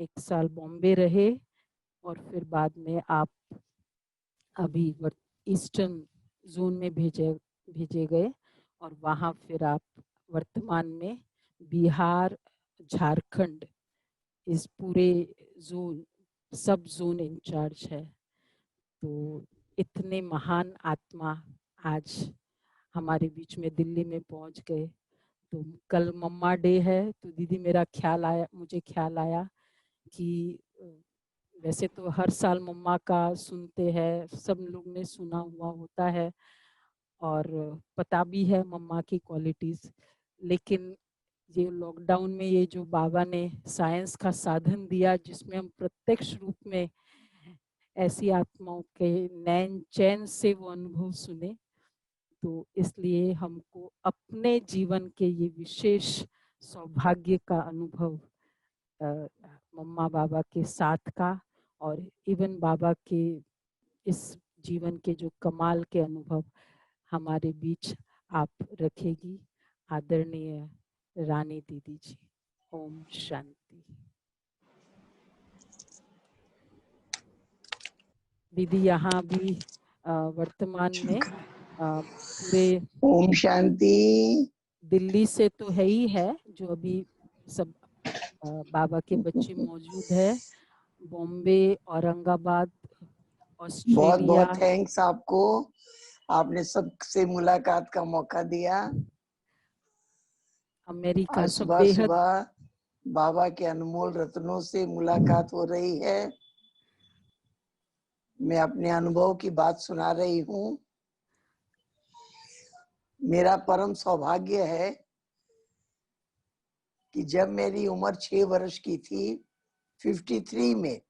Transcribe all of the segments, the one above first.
1 साल बॉम्बे रहे और फिर बाद में आप अभी ईस्टर्न जोन में भेजे गए और वहाँ फिर आप वर्तमान में बिहार, झारखंड इस पूरे जोन सब जोन इंचार्ज है। तो इतने महान आत्मा आज हमारे बीच में दिल्ली में पहुंच गए। तो कल मम्मा डे है, तो दीदी मुझे ख्याल आया कि वैसे तो हर साल मम्मा का सुनते हैं, सब लोग ने सुना हुआ होता है और पता भी है मम्मा की क्वालिटीज, लेकिन ये लॉकडाउन में ये जो बाबा ने साइंस का साधन दिया जिसमें हम प्रत्यक्ष रूप में ऐसी आत्माओं के नैन चैन से वो अनुभव सुने, तो इसलिए हमको अपने जीवन के ये विशेष सौभाग्य का अनुभव मम्मा बाबा के साथ का और इवन बाबा के इस जीवन के जो कमाल के अनुभव हमारे बीच आप रखेगी आदरणीय रानी दीदी जी। ओम शांति। दीदी यहाँ भी वर्तमान में पूरे ओम शांति। दिल्ली से तो है ही है जो अभी सब बाबा के बच्चे मौजूद है, बॉम्बे, औरंगाबाद, बहुत ऑस्ट्रेलिया, बहुत थैंक्स आपको, आपने सबसे मुलाकात का मौका दिया। अमेरिका, आज सब सुबह बेहद सुबह बाबा के अनमोल रत्नों से मुलाकात हो रही है। मैं अपने अनुभव की बात सुना रही हूँ। मेरा परम सौभाग्य है कि जब मेरी उम्र 6 वर्ष की थी, 53 में,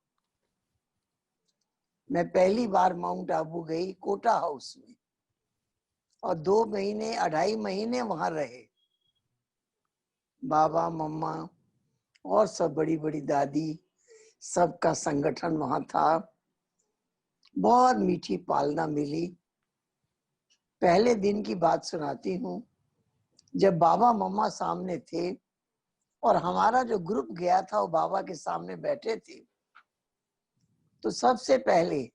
मैं पहली बार माउंट आबू गई कोटा हाउस में और 2 महीने 2.5 महीने वहां रहे। बाबा, मम्मा और सब बड़ी बड़ी दादी, सबका संगठन वहां था। बहुत मीठी पालना मिली। पहले दिन की बात सुनाती हूँ। जब बाबा मम्मा सामने थे और हमारा जो ग्रुप गया था वो बाबा के सामने बैठे थे, तो सबसे पहले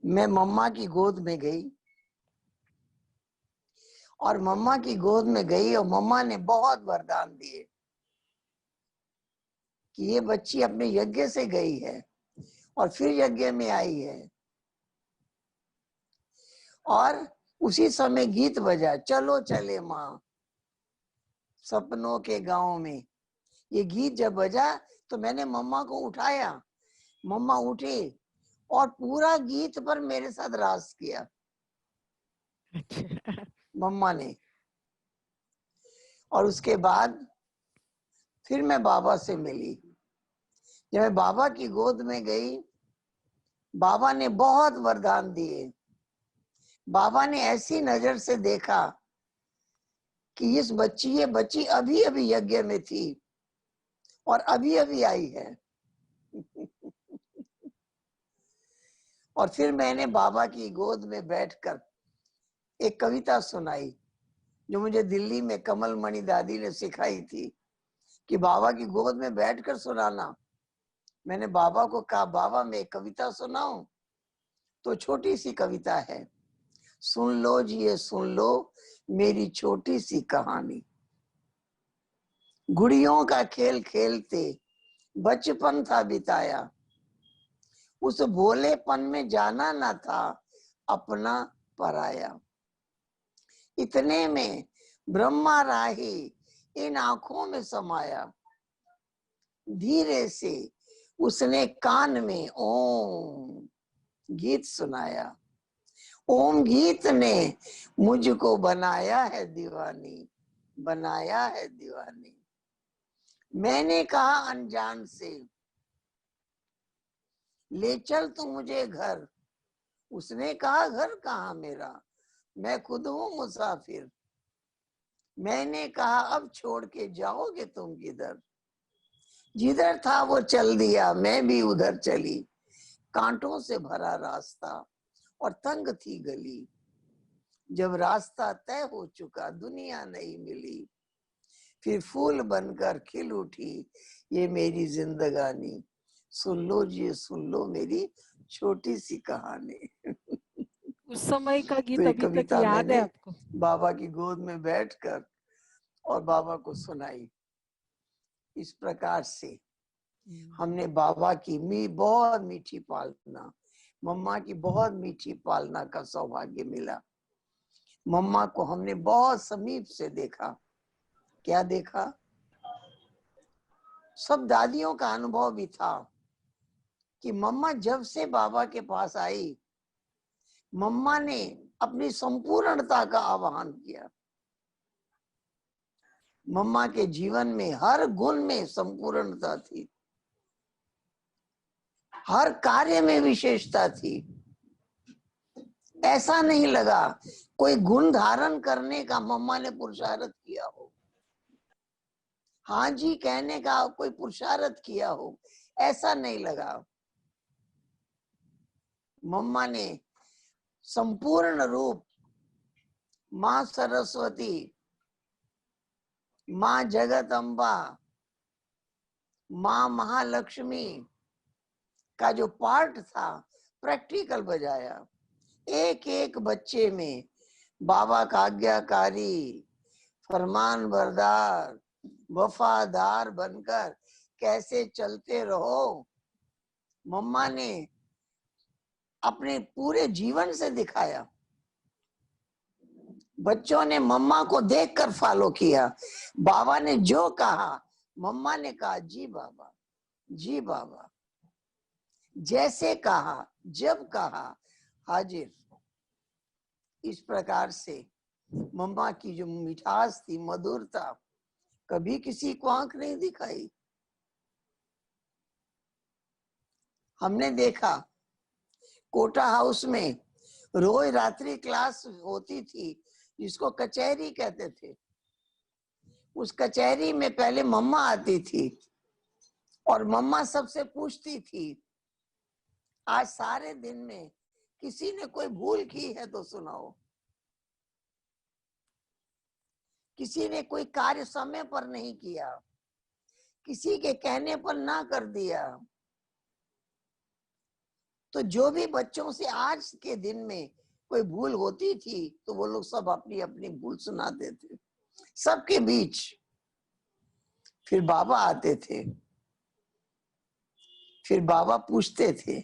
मैं मम्मा की गोद में गई और मम्मा की गोद में गई और मम्मा ने बहुत वरदान दिए कि ये बच्ची अपने यज्ञ से गई है और फिर यज्ञ में आई है। और उसी समय गीत बजा, चलो चले माँ सपनों के गांव में। ये गीत जब बजा तो मैंने मम्मा को उठाया, मम्मा उठे और पूरा गीत पर मेरे साथ रास किया मम्मा ने। और उसके बाद फिर मैं बाबा से मिली। जब मैं बाबा की गोद में गई, बाबा ने बहुत वरदान दिए। बाबा ने ऐसी नजर से देखा कि ये बच्ची अभी अभी यज्ञ में थी और अभी अभी आई है। और फिर मैंने बाबा की गोद में बैठकर एक कविता सुनाई जो मुझे दिल्ली में कमल मणि दादी ने सिखाई थी कि बाबा की गोद में बैठकर सुनाना। मैंने बाबा को कहा, बाबा मैं एक कविता सुनाऊं? तो छोटी सी कविता है, सुन लो जी ये सुन लो मेरी छोटी सी कहानी। गुड़ियों का खेल खेलते बचपन था बिताया, उस भोलेपन में जाना ना था अपना पराया। इतने में ब्रह्मा राही इन आंखों में समाया, धीरे से उसने कान में ओम गीत सुनाया। ओम गीत ने मुझको बनाया है दीवानी, बनाया है दीवानी। मैंने कहा अनजान से, ले चल तू मुझे घर। उसने कहा घर कहाँ मेरा, मैं खुद हूँ मुसाफिर। मैंने कहा अब छोड़ के जाओगे तुम किधर। जिधर था वो चल दिया, मैं भी उधर चली। कांटों से भरा रास्ता और तंग थी गली। जब रास्ता तय हो चुका दुनिया नहीं मिली। फिर फूल बनकर खिल उठी ये मेरी जिंदगानी, सुन लो जी सुन लो मेरी छोटी सी कहानी। उस समय का तो गीत ये अभी तक कविता याद है मैंने आपको? बाबा की गोद में बैठकर और बाबा को सुनाई। इस प्रकार से हमने बाबा की बहुत मीठी पालना, मम्मा की बहुत मीठी पालना का सौभाग्य मिला। मम्मा को हमने बहुत समीप से देखा। क्या देखा? सब दादियों का अनुभव भी था कि मम्मा जब से बाबा के पास आई, मम्मा ने अपनी संपूर्णता का आह्वान किया। मम्मा के जीवन में हर गुण में संपूर्णता थी, हर कार्य में विशेषता थी। ऐसा नहीं लगा कोई गुण धारण करने का मम्मा ने पुरुषार्थ किया हो, हाँ जी कहने का कोई पुरुषार्थ किया हो, ऐसा नहीं लगा। मम्मा ने संपूर्ण रूप माँ सरस्वती, माँ जगत अम्बा, माँ महालक्ष्मी का जो पार्ट था प्रैक्टिकल बजाया। एक एक बच्चे में बाबा का आज्ञाकारी, फरमान बरदार, वफादार बनकर कैसे चलते रहो, मम्मा ने अपने पूरे जीवन से दिखाया। बच्चों ने मम्मा को देखकर फॉलो किया। बाबा ने जो कहा मम्मा ने कहा जी बाबा, जी बाबा। जैसे कहा, जब कहा, हाजिर। इस प्रकार से मम्मा की जो मिठास थी, मधुरता, कभी किसी को आंख नहीं दिखाई। हमने देखा कोटा हाउस में रोज रात्रि क्लास होती थी, जिसको कचहरी कहते थे। उस कचहरी में पहले मम्मा आती थी और मम्मा सबसे पूछती थी, आज सारे दिन में किसी ने कोई भूल की है तो सुनाओ, किसी ने कोई कार्य समय पर नहीं किया, किसी के कहने पर ना कर दिया। तो जो भी बच्चों से आज के दिन में कोई भूल होती थी तो वो लोग सब अपनी अपनी भूल सुनाते थे सबके बीच। फिर बाबा आते थे, फिर बाबा पूछते थे,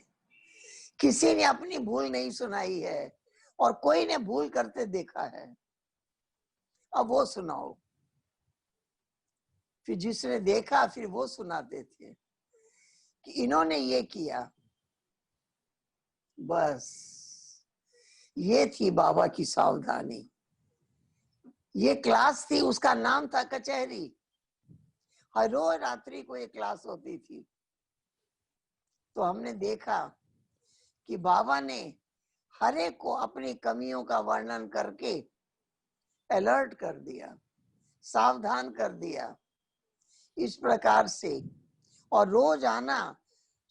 किसी ने अपनी भूल नहीं सुनाई है और कोई ने भूल करते देखा है, अब वो सुनाओ। फिर जिसने देखा फिर वो सुनाते थे कि इन्होंने ये किया। बस ये थी बाबा की सावधानी। ये क्लास थी, उसका नाम था कचहरी। हर रोज रात्रि को एक क्लास होती थी। तो हमने देखा कि बाबा ने हर एक को अपनी कमियों का वर्णन करके अलर्ट कर दिया, सावधान कर दिया। इस प्रकार से और रोज आना,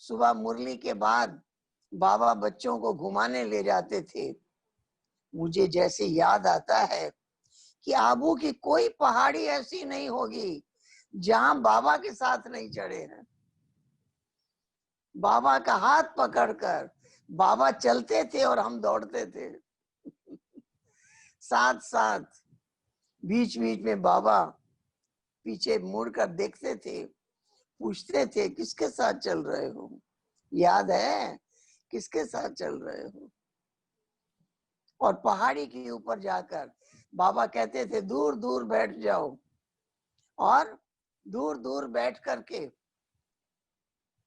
सुबह मुरली के बाद बाबा बच्चों को घुमाने ले जाते थे। मुझे जैसे याद आता है कि आबू की कोई पहाड़ी ऐसी नहीं होगी जहां बाबा के साथ नहीं चढ़े हैं। बाबा का हाथ पकड़कर बाबा चलते थे और हम दौड़ते थे साथ साथ। बीच बीच में बाबा पीछे मुड़कर देखते थे, पूछते थे किसके साथ चल रहे हो, याद है किसके साथ चल रहे हो। और पहाड़ी के ऊपर जाकर बाबा कहते थे दूर दूर बैठ जाओ, और दूर दूर बैठ करके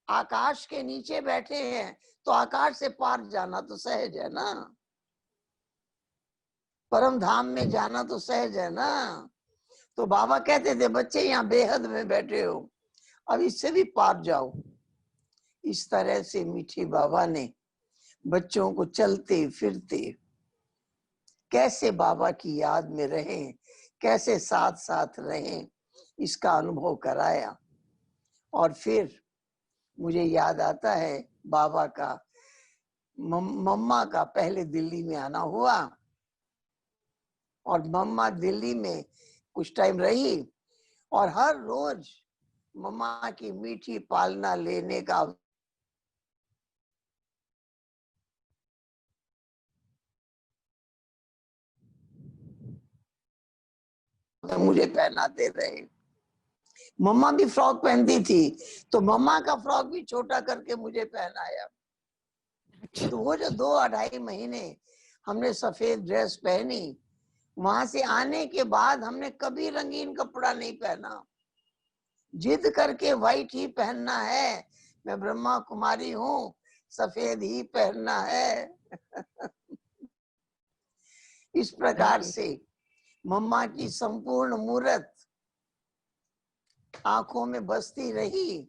आकाश के नीचे बैठे हैं तो आकाश से पार जाना तो सहज है ना, परम धाम में जाना तो सहज है ना। तो बाबा कहते थे बच्चे यहाँ बेहद में बैठे हो, अब इससे भी पार जाओ। इस तरह से मीठी बाबा ने बच्चों को चलते फिरते कैसे बाबा की याद में रहें, कैसे साथ साथ रहें, इसका अनुभव कराया। और फिर मुझे याद आता है बाबा का मम्मा का पहले दिल्ली में आना हुआ, और मम्मा दिल्ली में कुछ टाइम रही और हर रोज मम्मा की मीठी पालना लेने का मुझे पहनाते रहे। मम्मा भी फ्रॉक पहनती थी तो मम्मा का फ्रॉक भी छोटा करके मुझे पहनाया। तो वो जो 2-2.5 महीने हमने सफेद ड्रेस पहनी, वहां से आने के बाद हमने कभी रंगीन कपड़ा नहीं पहना। जिद करके व्हाइट ही पहनना है, मैं ब्रह्मा कुमारी हूँ, सफेद ही पहनना है। इस प्रकार से मम्मा की संपूर्ण मूर्त आंखों में बसती रही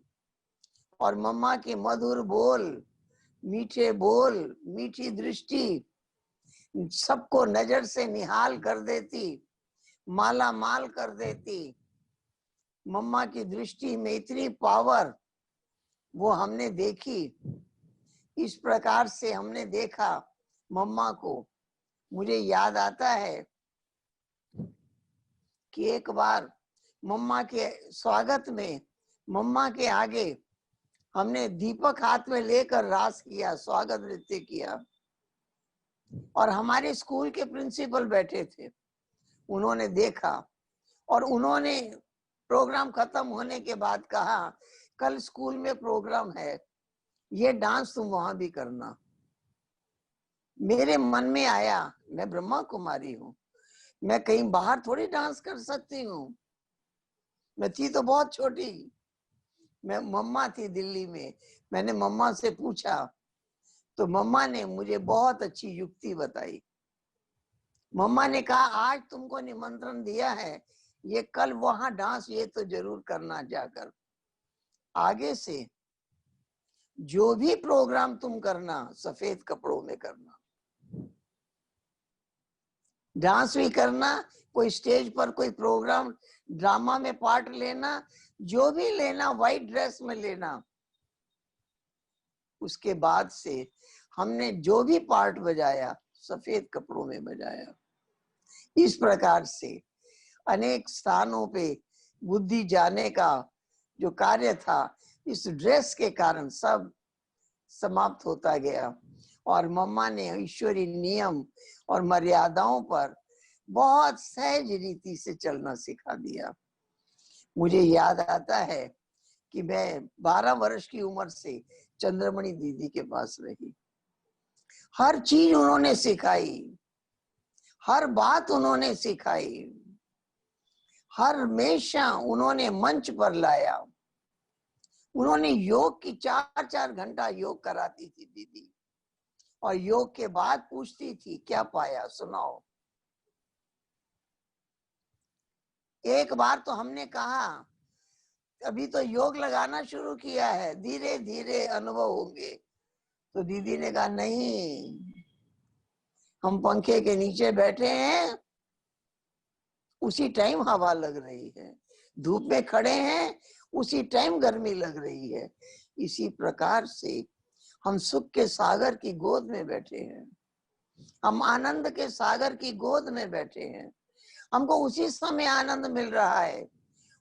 और मम्मा के मधुर बोल, मीठे बोल, मीठी दृष्टि सबको नजर से निहाल कर देती, माला माल कर देती। मम्मा की दृष्टि में इतनी पावर वो हमने देखी। इस प्रकार से हमने देखा मम्मा को। मुझे याद आता है कि एक बार मम्मा के स्वागत में मम्मा के आगे हमने दीपक हाथ में लेकर रास किया, स्वागत नृत्य किया। और हमारे स्कूल के प्रिंसिपल बैठे थे, उन्होंने देखा और उन्होंने प्रोग्राम खत्म होने के बाद कहा, कल स्कूल में प्रोग्राम है, ये डांस तुम वहां भी करना। मेरे मन में आया, मैं ब्रह्मा कुमारी हूँ, मैं कहीं बाहर थोड़ी डांस कर सकती हूँ। मैं थी तो बहुत छोटी, मैं मम्मा थी दिल्ली में। मैंने मम्मा से पूछा तो मम्मा ने मुझे बहुत अच्छी युक्ति बताई। मम्मा ने कहा, आज तुमको निमंत्रण दिया है, ये कल वहां डांस ये तो जरूर करना जाकर। आगे से जो भी प्रोग्राम तुम करना सफेद कपड़ों में करना, डांस भी करना, कोई स्टेज पर कोई प्रोग्राम ड्रामा में पार्ट लेना, जो भी लेना व्हाइट ड्रेस में लेना। उसके बाद से हमने जो भी पार्ट बजाया सफेद कपड़ों में बजाया। इस प्रकार से अनेक स्थानों पे बुद्धि जाने का जो कार्य था इस ड्रेस के कारण सब समाप्त होता गया। और मम्मा ने ईश्वरीय नियम और मर्यादाओं पर बहुत सहज रीति से चलना सिखा दिया। मुझे याद आता है कि मैं 12 वर्ष की उम्र से चंद्रमणि दीदी के पास रही। हर चीज उन्होंने सिखाई, हर बात उन्होंने सिखाई, हर हमेशा उन्होंने मंच पर लाया। उन्होंने योग की 4-4 घंटा योग कराती थी दीदी, और योग के बाद पूछती थी, क्या पाया सुनाओ। एक बार तो हमने कहा, अभी तो योग लगाना शुरू किया है, धीरे धीरे अनुभव होंगे। तो दीदी ने कहा, नहीं, हम पंखे के नीचे बैठे हैं, उसी टाइम हवा लग रही है, धूप में खड़े हैं, उसी टाइम गर्मी लग रही है। इसी प्रकार से हम सुख के सागर की गोद में बैठे हैं, हम आनंद के सागर की गोद में बैठे हैं। हमको उसी समय आनंद मिल रहा है,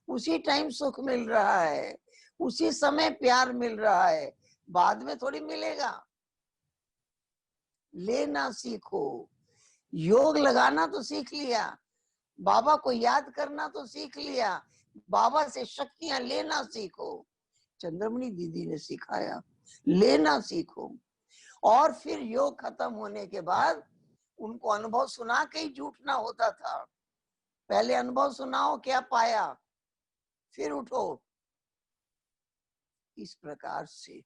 उसी टाइम सुख मिल रहा है, उसी समय प्यार मिल रहा है, बाद में थोड़ी मिलेगा। लेना सीखो, योग लगाना तो सीख लिया, बाबा को याद करना तो सीख लिया, बाबा से शक्तियां लेना सीखो। चंद्रमणि दीदी ने सिखाया, लेना सीखो। और फिर योग खत्म होने के बाद उनको अनुभव सुना के ही जूटना होता था। पहले अनुभव सुनाओ, क्या पाया, फिर उठो। इस प्रकार से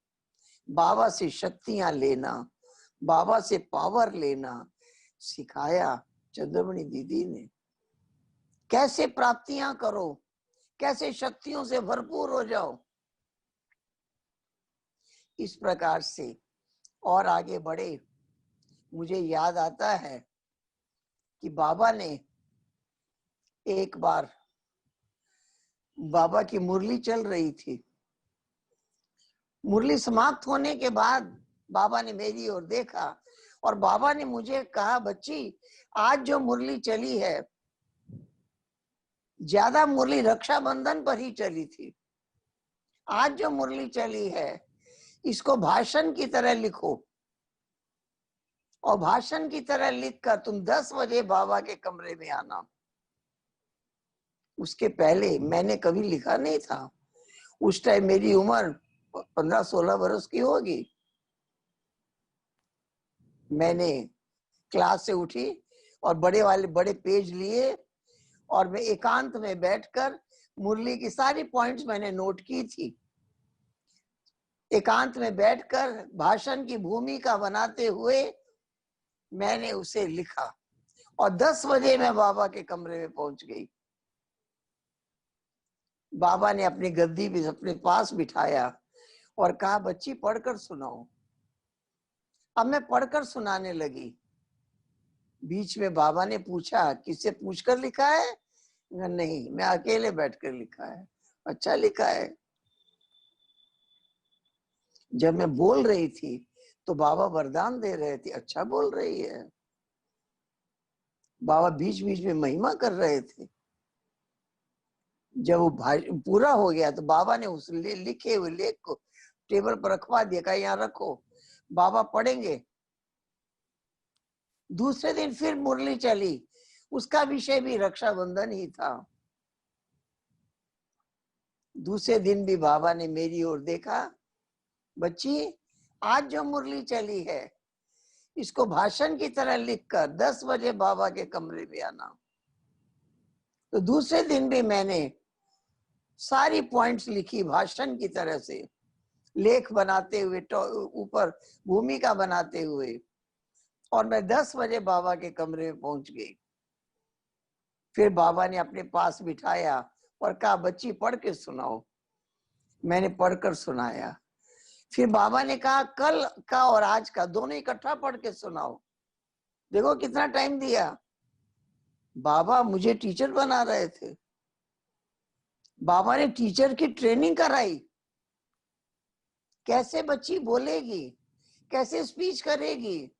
बाबा से शक्तियां लेना, बाबा से पावर लेना सिखाया चंद्रमणि दीदी ने। कैसे प्राप्तियां करो, कैसे शक्तियों से भरपूर हो जाओ। इस प्रकार से और आगे बढ़े। मुझे याद आता है कि बाबा ने एक बार, बाबा की मुरली चल रही थी, मुरली समाप्त होने के बाद बाबा ने मेरी ओर देखा और बाबा ने मुझे कहा, बच्ची आज जो मुरली चली है ज्यादा मुरली रक्षाबंधन पर ही चली थी। आज जो मुरली चली है इसको भाषण की तरह लिखो, और भाषण की तरह लिखकर तुम 10 बजे बाबा के कमरे में आना। उसके पहले मैंने कभी लिखा नहीं था। उस टाइम मेरी उम्र 15-16 वर्ष की होगी। मैंने क्लास से उठी और बड़े पेज लिए और मैं एकांत में बैठकर मुरली की सारी पॉइंट्स मैंने नोट की थी। एकांत में बैठकर भाषण की भूमिका बनाते हुए मैंने उसे लिखा और 10 बजे मैं बाबा के कमरे में पहुंच गई। बाबा ने अपनी गद्दी भी अपने पास बिठाया और कहा, बच्ची पढ़कर सुनाओ। अब मैं पढ़कर सुनाने लगी। बीच में बाबा ने पूछा, किससे पूछकर लिखा है? नहीं, मैं अकेले बैठकर लिखा है। अच्छा लिखा है। जब मैं बोल रही थी तो बाबा वरदान दे रहे थे, अच्छा बोल रही है। बाबा बीच बीच में महिमा कर रहे थे। जब वो पूरा हो गया तो बाबा ने उस लिखे हुए लेख को टेबल पर रखवा दिया, कहा यहाँ रखो, बाबा पढ़ेंगे। दूसरे दिन फिर मुरली चली, उसका विषय भी रक्षाबंधन ही था। दूसरे दिन भी बाबा ने मेरी ओर देखा, बच्ची आज जो मुरली चली है इसको भाषण की तरह लिखकर 10 बजे बाबा के कमरे में आना। तो दूसरे दिन भी मैंने सारी पॉइंट्स लिखी भाषण की तरह से, लेख बनाते हुए, ऊपर भूमिका बनाते हुए, और मैं 10 बजे बाबा के कमरे में पहुंच गई। फिर बाबा ने अपने पास बिठाया और कहा, बच्ची पढ़ के सुनाओ। मैंने पढ़कर सुनाया। फिर बाबा ने कहा, कल का और आज का दोनों इकट्ठा पढ़ के सुनाओ। देखो कितना टाइम दिया। बाबा मुझे टीचर बना रहे थे। बाबा ने टीचर की ट्रेनिंग कराई, कैसे बच्ची बोलेगी, कैसे स्पीच करेगी।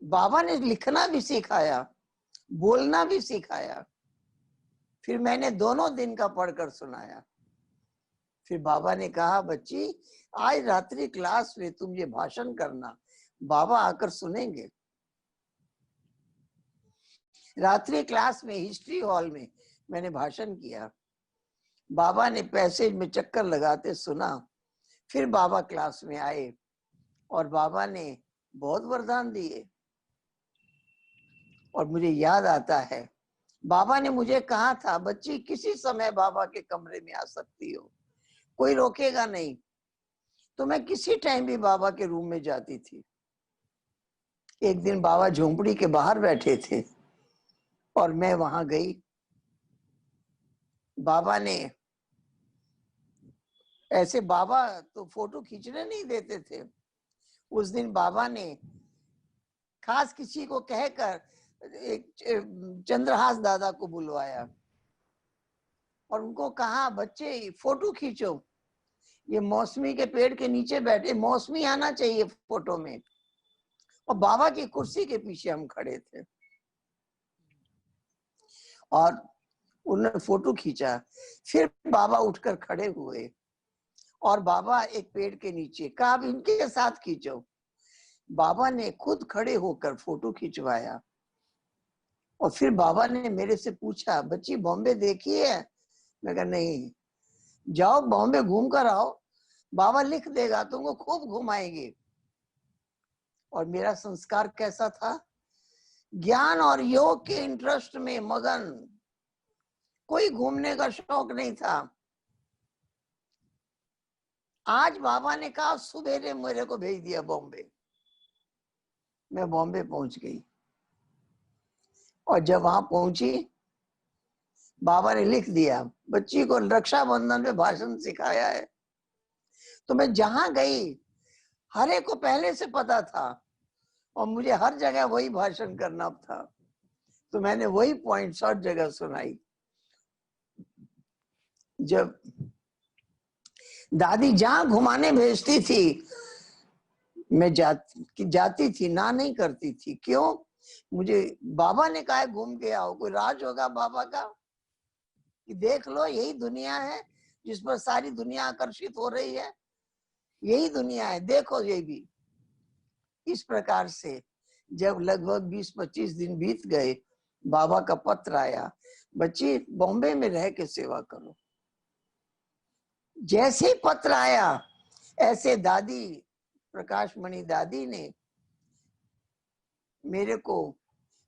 बाबा ने लिखना भी सिखाया, बोलना भी सिखाया। फिर मैंने दोनों दिन का पढ़कर सुनाया। फिर बाबा ने कहा, बच्ची आज रात्रि क्लास में तुम ये भाषण करना, बाबा आकर सुनेंगे। रात्रि क्लास में हिस्ट्री हॉल में मैंने भाषण किया। बाबा ने पैसेज में चक्कर लगाते सुना। फिर बाबा क्लास में आए और बाबा ने बहुत वरदान दिए। और मुझे याद आता है, बाबा ने मुझे कहा था, बच्ची किसी समय बाबा के कमरे में आ सकती हो, कोई रोकेगा नहीं। तो मैं किसी टाइम भी बाबा के रूम में जाती थी। एक दिन बाबा झोंपड़ी के बाहर बैठे थे और मैं वहां गई। बाबा ने ऐसे, बाबा तो फोटो खींचने नहीं देते थे। उस दिन बाबा ने खास किसी को कहकर एक चंद्रहास दादा को बुलवाया और उनको कहा, बच्चे फोटो खींचो। ये मौसमी के पेड़ के नीचे बैठे, मौसमी आना चाहिए फोटो में। और बाबा की कुर्सी के पीछे हम खड़े थे और उन्होंने फोटो खींचा। फिर बाबा उठकर खड़े हुए और बाबा एक पेड़ के नीचे कहा, अब इनके साथ खींचो। बाबा ने खुद खड़े होकर फोटो खिंचवाया। और फिर बाबा ने मेरे से पूछा, बच्ची बॉम्बे देखी है? मैं कहा नहीं। जाओ बॉम्बे घूम कर आओ, बाबा लिख देगा, तुमको खूब घुमाएंगे। और मेरा संस्कार कैसा था? ज्ञान और योग के इंटरेस्ट में मगन, कोई घूमने का शौक नहीं था। आज बाबा ने कहा सुबह मेरे को भेज दिया बॉम्बे। मैं बॉम्बे पहुंच गई और जब वहां पहुंची, बाबा ने लिख दिया, बच्ची को रक्षाबंधन में भाषण सिखाया है। तो मैं जहां गई हर एक को पहले से पता था और मुझे हर जगह वही भाषण करना था। तो मैंने वही पॉइंट्स हर जगह सुनाई। जब दादी जहां घुमाने भेजती थी मैं जाती थी, ना नहीं करती थी। क्यों? मुझे बाबा ने कहा घूम के आओ, कोई राज होगा बाबा का कि देख लो यही दुनिया है जिस पर सारी दुनिया आकर्षित हो रही है, यही दुनिया है, देखो ये भी। इस प्रकार से जब लगभग 20-25 दिन बीत गए, बाबा का पत्र आया, बच्ची बॉम्बे में रह के सेवा करो। जैसे ही पत्र आया, ऐसे दादी प्रकाश मणि दादी ने मेरे को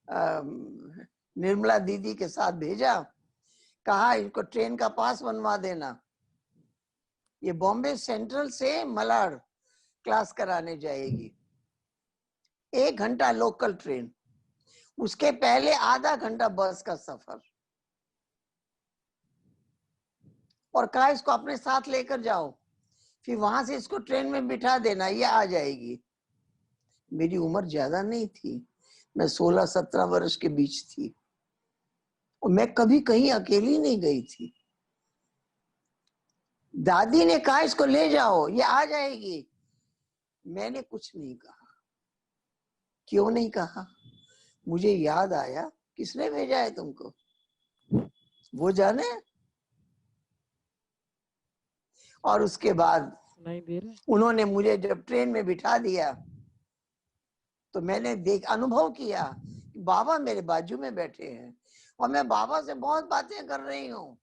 निर्मला दीदी के साथ भेजा, कहा इनको ट्रेन का पास बनवा देना, ये बॉम्बे सेंट्रल से मलाड क्लास कराने जाएगी। 1 घंटा लोकल ट्रेन, उसके पहले आधा घंटा बस का सफर, और कहा इसको अपने साथ लेकर जाओ, फिर वहां से इसको ट्रेन में बिठा देना, ये आ जाएगी। मेरी उम्र ज्यादा नहीं थी, मैं 16-17 वर्ष के बीच थी, और मैं कभी कहीं अकेली नहीं गई थी। दादी ने कहा इसको ले जाओ, ये आ जाएगी। मैंने कुछ नहीं कहा। क्यों नहीं कहा? मुझे याद आया, किसने भेजा है तुमको, वो जाने। और उसके बाद उन्होंने मुझे जब ट्रेन में बिठा दिया, तो मैंने अनुभव किया कि बाबा मेरे बाजू में बैठे हैं, और मैं बाबा से बहुत बातें कर रही हूँ,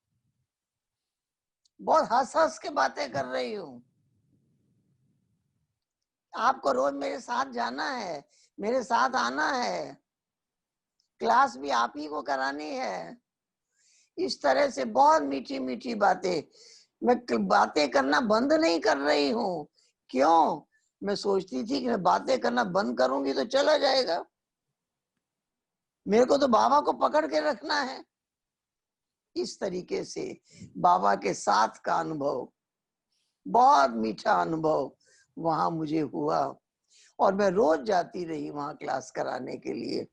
बहुत हंस हंस के बातें कर रही हूँ। आपको रोज मेरे साथ जाना है, मेरे साथ आना है, क्लास भी आप ही को करानी है। इस तरह से बहुत मीठी मीठी बातें, मैं बातें करना बंद नहीं कर रही हूँ। क्यों? मैं सोचती थी कि मैं बातें करना बंद करूंगी तो चला जाएगा, मेरे को तो बाबा को पकड़ के रखना है। इस तरीके से बाबा के साथ का अनुभव, बहुत मीठा अनुभव वहां मुझे हुआ, और मैं रोज जाती रही वहां क्लास कराने के लिए।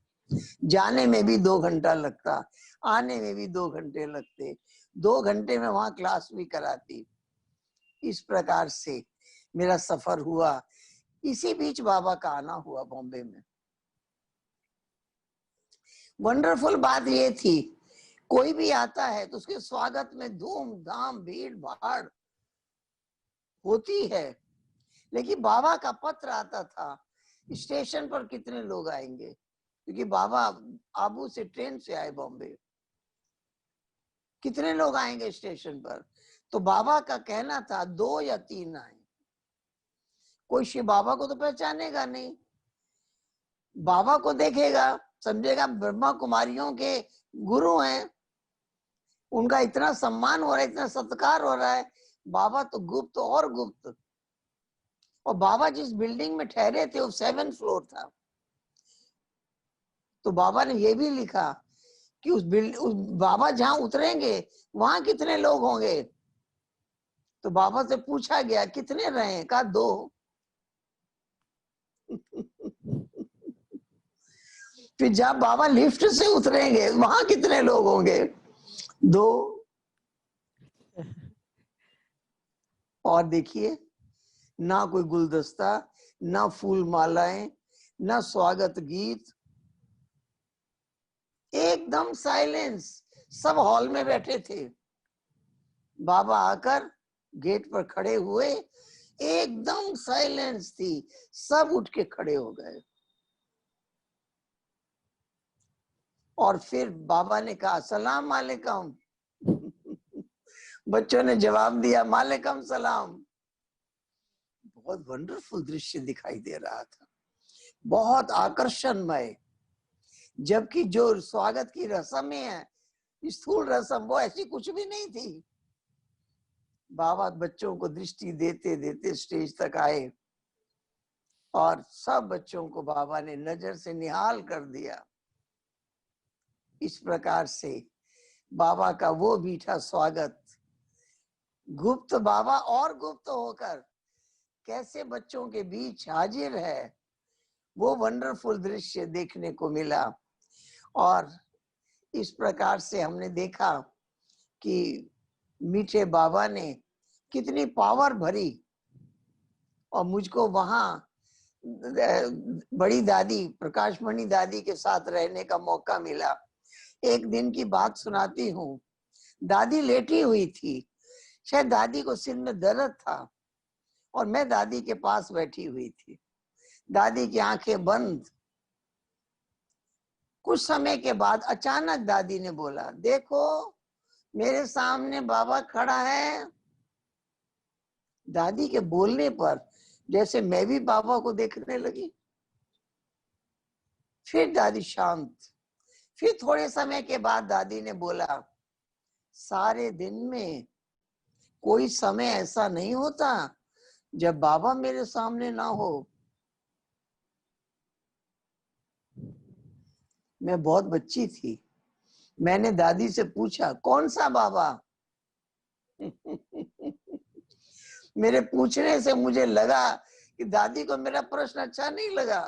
जाने में भी 2 घंटा लगता, आने में भी 2 घंटे लगते, 2 घंटे में वहां क्लास भी कराती। इस प्रकार से मेरा सफर हुआ। इसी बीच बाबा का आना हुआ बॉम्बे में। वंडरफुल बात ये थी, कोई भी आता है तो उसके स्वागत में धूमधाम भीड़ भाड़ होती है, लेकिन बाबा का पत्र आता था, स्टेशन पर कितने लोग आएंगे, क्योंकि बाबा आबू से ट्रेन से आए बॉम्बे, कितने लोग आएंगे स्टेशन पर। तो बाबा का कहना था 2 या 3 आए। कोई शिव बाबा को तो पहचानेगा नहीं, बाबा को देखेगा समझेगा ब्रह्मा कुमारियों के गुरु हैं, उनका इतना सम्मान हो रहा है, इतना सत्कार हो रहा है। बाबा तो गुप्त और गुप्त, और बाबा जिस बिल्डिंग में ठहरे थे वो 7th फ्लोर था। तो बाबा ने ये भी लिखा कि उस बाबा जहां उतरेंगे वहां कितने लोग होंगे। तो बाबा से पूछा गया कितने रहे, कहा 2। फिर जब बाबा लिफ्ट से उतरेंगे वहां कितने लोग होंगे, 2। और देखिए, ना कोई गुलदस्ता, ना फूल मालाएं, ना स्वागत गीत, एकदम साइलेंस। सब हॉल में बैठे थे। बाबा आकर गेट पर खड़े हुए, एकदम साइलेंस थी, सब उठ के खड़े हो गए। और फिर बाबा ने कहा सलाम वालेकुम। बच्चों ने जवाब दिया वालेकुम सलाम। बहुत वंडरफुल दृश्य दिखाई दे रहा था, बहुत आकर्षणमय। जबकि जो स्वागत की रस्में है, स्थूल रस्म, वो ऐसी कुछ भी नहीं थी। बाबा बच्चों को दृष्टि देते देते स्टेज तक आए, और सब बच्चों को बाबा ने नजर से निहाल कर दिया। इस प्रकार से बाबा का वो मीठा स्वागत, गुप्त बाबा और गुप्त होकर कैसे बच्चों के बीच हाजिर है, वो वंडरफुल दृश्य देखने को मिला। और इस प्रकार से हमने देखा कि मीठे बाबा ने कितनी पावर भरी, और मुझको वहां बड़ी दादी प्रकाशमणि दादी के साथ रहने का मौका मिला। एक दिन की बात सुनाती हूँ। दादी लेटी हुई थी, शायद दादी को सिर में दर्द था और मैं दादी के पास बैठी हुई थी। दादी की आंखें बंद। कुछ समय के बाद अचानक दादी ने बोला, देखो मेरे सामने बाबा खड़ा है। दादी के बोलने पर जैसे मैं भी बाबा को देखने लगी। फिर दादी शांत। फिर थोड़े समय के बाद दादी ने बोला, सारे दिन में कोई समय ऐसा नहीं होता जब बाबा मेरे सामने ना हो। मैं बहुत बच्ची थी। मैंने दादी से पूछा, कौन सा बाबा? मेरे पूछने से मुझे लगा कि दादी को मेरा प्रश्न अच्छा नहीं लगा।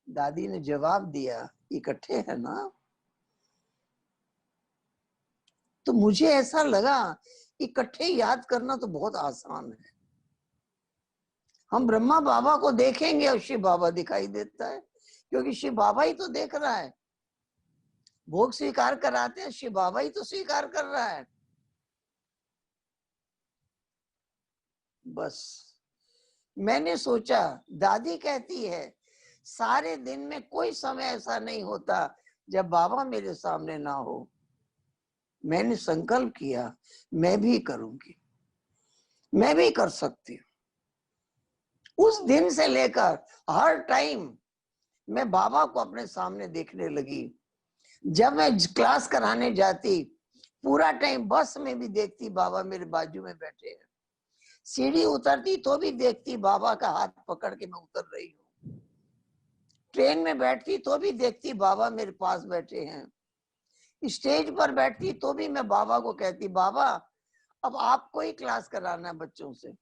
दादी ने जवाब दिया, इकट्ठे है ना। तो मुझे ऐसा लगा इकट्ठे याद करना तो बहुत आसान है। हम ब्रह्मा बाबा को देखेंगे और शिव बाबा दिखाई देता है, क्योंकि शिव बाबा ही तो देख रहा है। भोग स्वीकार कराते हैं, शिव बाबा ही तो स्वीकार कर रहा है। बस मैंने सोचा, दादी कहती है सारे दिन में कोई समय ऐसा नहीं होता जब बाबा मेरे सामने ना हो। मैंने संकल्प किया, मैं भी करूंगी, मैं भी कर सकती हूँ। उस दिन से लेकर हर टाइम मैं बाबा को अपने सामने देखने लगी। जब मैं क्लास कराने जाती, पूरा टाइम बस में भी देखती बाबा मेरे बाजू में बैठे हैं। सीढ़ी उतरती तो भी देखती बाबा का हाथ पकड़ के मैं उतर रही हूँ। ट्रेन में बैठती तो भी देखती बाबा मेरे पास बैठे हैं। स्टेज पर बैठती तो भी मैं बाबा को कहती, बाबा अब आपको ही क्लास कराना है बच्चों से।